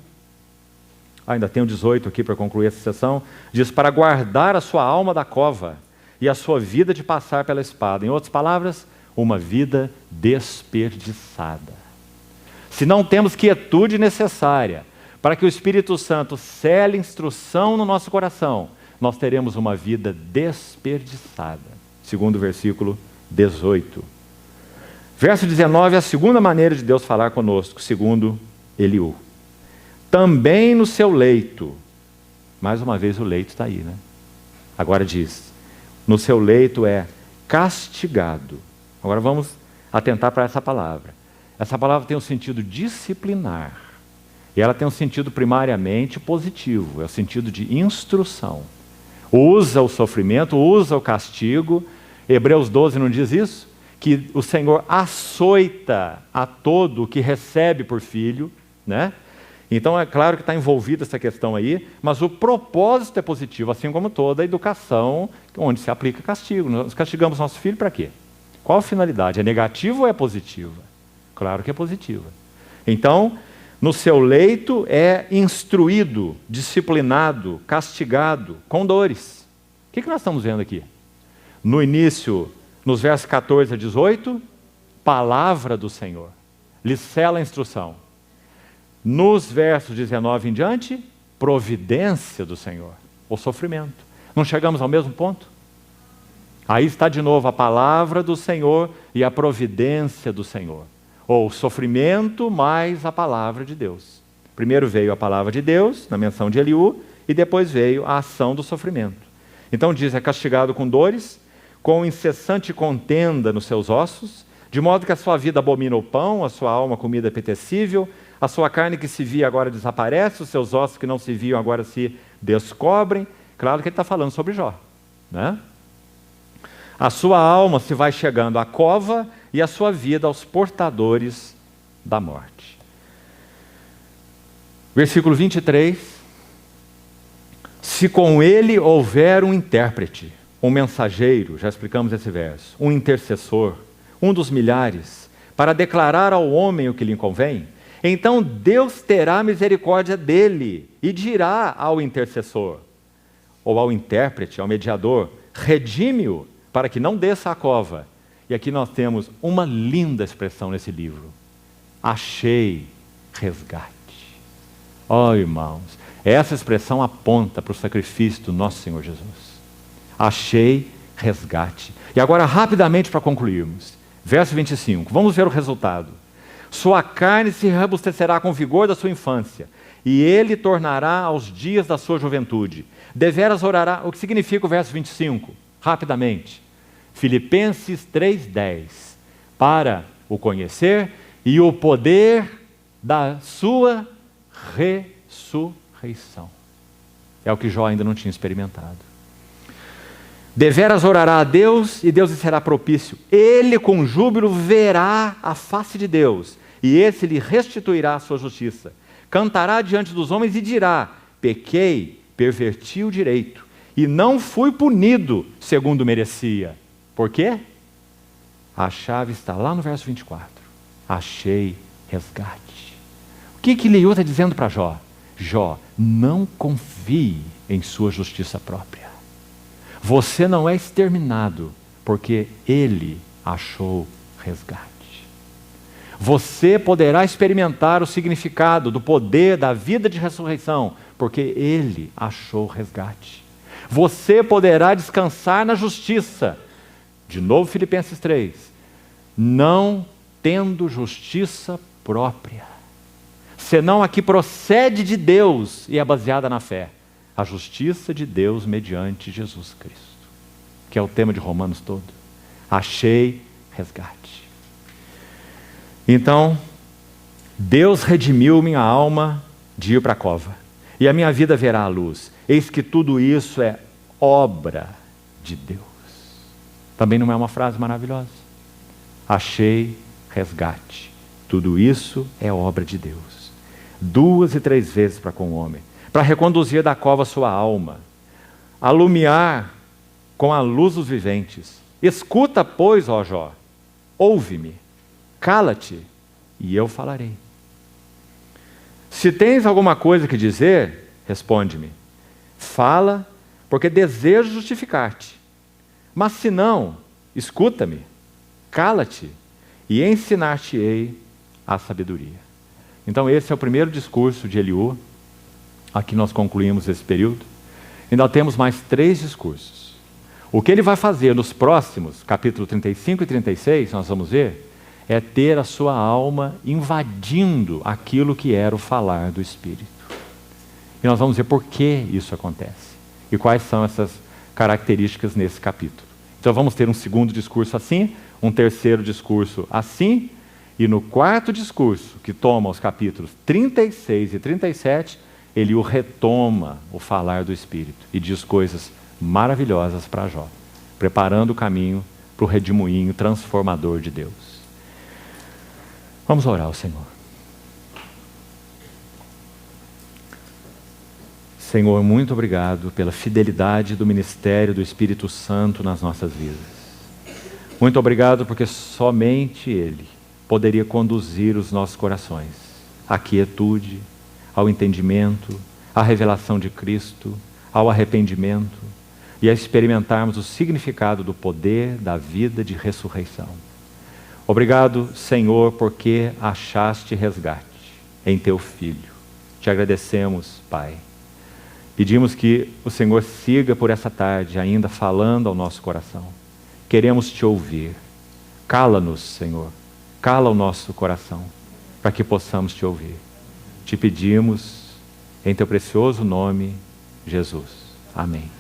ainda tem o 18 aqui para concluir essa sessão, diz: para guardar a sua alma da cova e a sua vida de passar pela espada. Em outras palavras, uma vida desperdiçada. Se não temos quietude necessária para que o Espírito Santo cele instrução no nosso coração, nós teremos uma vida desperdiçada. Segundo o versículo 18. Verso 19 é a segunda maneira de Deus falar conosco, segundo Eliú. Também no seu leito, mais uma vez o leito está aí, né? Agora diz, no seu leito é castigado. Agora vamos atentar para essa palavra. Essa palavra tem um sentido disciplinar. E ela tem um sentido primariamente positivo, é o sentido de instrução. Usa o sofrimento, usa o castigo. Hebreus 12 não diz isso? Que o Senhor açoita a todo o que recebe por filho, né? Então é claro que está envolvida essa questão aí, mas o propósito é positivo, assim como toda a educação onde se aplica castigo. Nós castigamos nosso filho para quê? Qual finalidade? É negativa ou é positiva? Claro que é positiva. Então, no seu leito é instruído, disciplinado, castigado, com dores. O que nós estamos vendo aqui? No início, nos versos 14 a 18, palavra do Senhor. Lhe sela a instrução. Nos versos 19 em diante, providência do Senhor. O sofrimento. Não chegamos ao mesmo ponto? Aí está de novo a palavra do Senhor e a providência do Senhor. Ou sofrimento mais a palavra de Deus. Primeiro veio a palavra de Deus, na menção de Eliú, e depois veio a ação do sofrimento. Então diz, é castigado com dores, com incessante contenda nos seus ossos, de modo que a sua vida abomina o pão, a sua alma comida apetecível, a sua carne que se via agora desaparece, os seus ossos que não se viam agora se descobrem. Claro que ele está falando sobre Jó, né? A sua alma se vai chegando à cova e a sua vida aos portadores da morte. Versículo 23. Se com ele houver um intérprete, um mensageiro, já explicamos esse verso, um intercessor, um dos milhares, para declarar ao homem o que lhe convém, então Deus terá misericórdia dele e dirá ao intercessor, ou ao intérprete, ao mediador, redime-o para que não desça à cova. E aqui nós temos uma linda expressão nesse livro. Achei resgate. Oh, irmãos, essa expressão aponta para o sacrifício do nosso Senhor Jesus. Achei resgate. E agora, rapidamente para concluirmos. Verso 25, vamos ver o resultado. Sua carne se robustecerá com o vigor da sua infância, e ele tornará aos dias da sua juventude. Deveras orará. O que significa o verso 25? Rapidamente. Filipenses 3,10. Para o conhecer e o poder da sua ressurreição. É o que Jó ainda não tinha experimentado. Deveras orará a Deus e Deus lhe será propício. Ele com júbilo verá a face de Deus e esse lhe restituirá a sua justiça. Cantará diante dos homens e dirá, pequei, perverti o direito e não fui punido segundo merecia. Por quê? A chave está lá no verso 24. Achei resgate. O que Eliú está dizendo para Jó? Jó, não confie em sua justiça própria. Você não é exterminado, porque ele achou resgate. Você poderá experimentar o significado do poder da vida de ressurreição, porque ele achou resgate. Você poderá descansar na justiça. De novo, Filipenses 3. Não tendo justiça própria, senão a que procede de Deus e é baseada na fé. A justiça de Deus mediante Jesus Cristo, que é o tema de Romanos todo. Achei resgate. Então, Deus redimiu minha alma de ir para a cova, e a minha vida verá a luz. Eis que tudo isso é obra de Deus. Também não é uma frase maravilhosa? Achei resgate. Tudo isso é obra de Deus. 2 e 3 vezes para com o homem. Para reconduzir da cova sua alma. Alumiar com a luz dos viventes. Escuta, pois, ó Jó. Ouve-me. Cala-te e eu falarei. Se tens alguma coisa que dizer, responde-me. Fala, porque desejo justificar-te. Mas se não, escuta-me, cala-te e ensinar-te-ei a sabedoria. Então esse é o primeiro discurso de Eliú. Aqui nós concluímos esse período. Ainda temos mais 3 discursos. O que ele vai fazer nos próximos, capítulo 35 e 36, nós vamos ver, é ter a sua alma invadindo aquilo que era o falar do Espírito. E nós vamos ver por que isso acontece. E quais são essas características nesse capítulo. Então vamos ter um segundo discurso assim, um terceiro discurso assim, e no quarto discurso, que toma os capítulos 36 e 37, ele o retoma o falar do Espírito e diz coisas maravilhosas para Jó, preparando o caminho para o redemoinho transformador de Deus. Vamos orar ao Senhor. Senhor, muito obrigado pela fidelidade do ministério do Espírito Santo nas nossas vidas. Muito obrigado porque somente Ele poderia conduzir os nossos corações à quietude, ao entendimento, à revelação de Cristo, ao arrependimento e a experimentarmos o significado do poder da vida de ressurreição. Obrigado, Senhor, porque achaste resgate em Teu Filho. Te agradecemos, Pai. Pedimos que o Senhor siga por essa tarde ainda falando ao nosso coração. Queremos Te ouvir. Cala-nos, Senhor. Cala o nosso coração para que possamos Te ouvir. Te pedimos em Teu precioso nome, Jesus. Amém.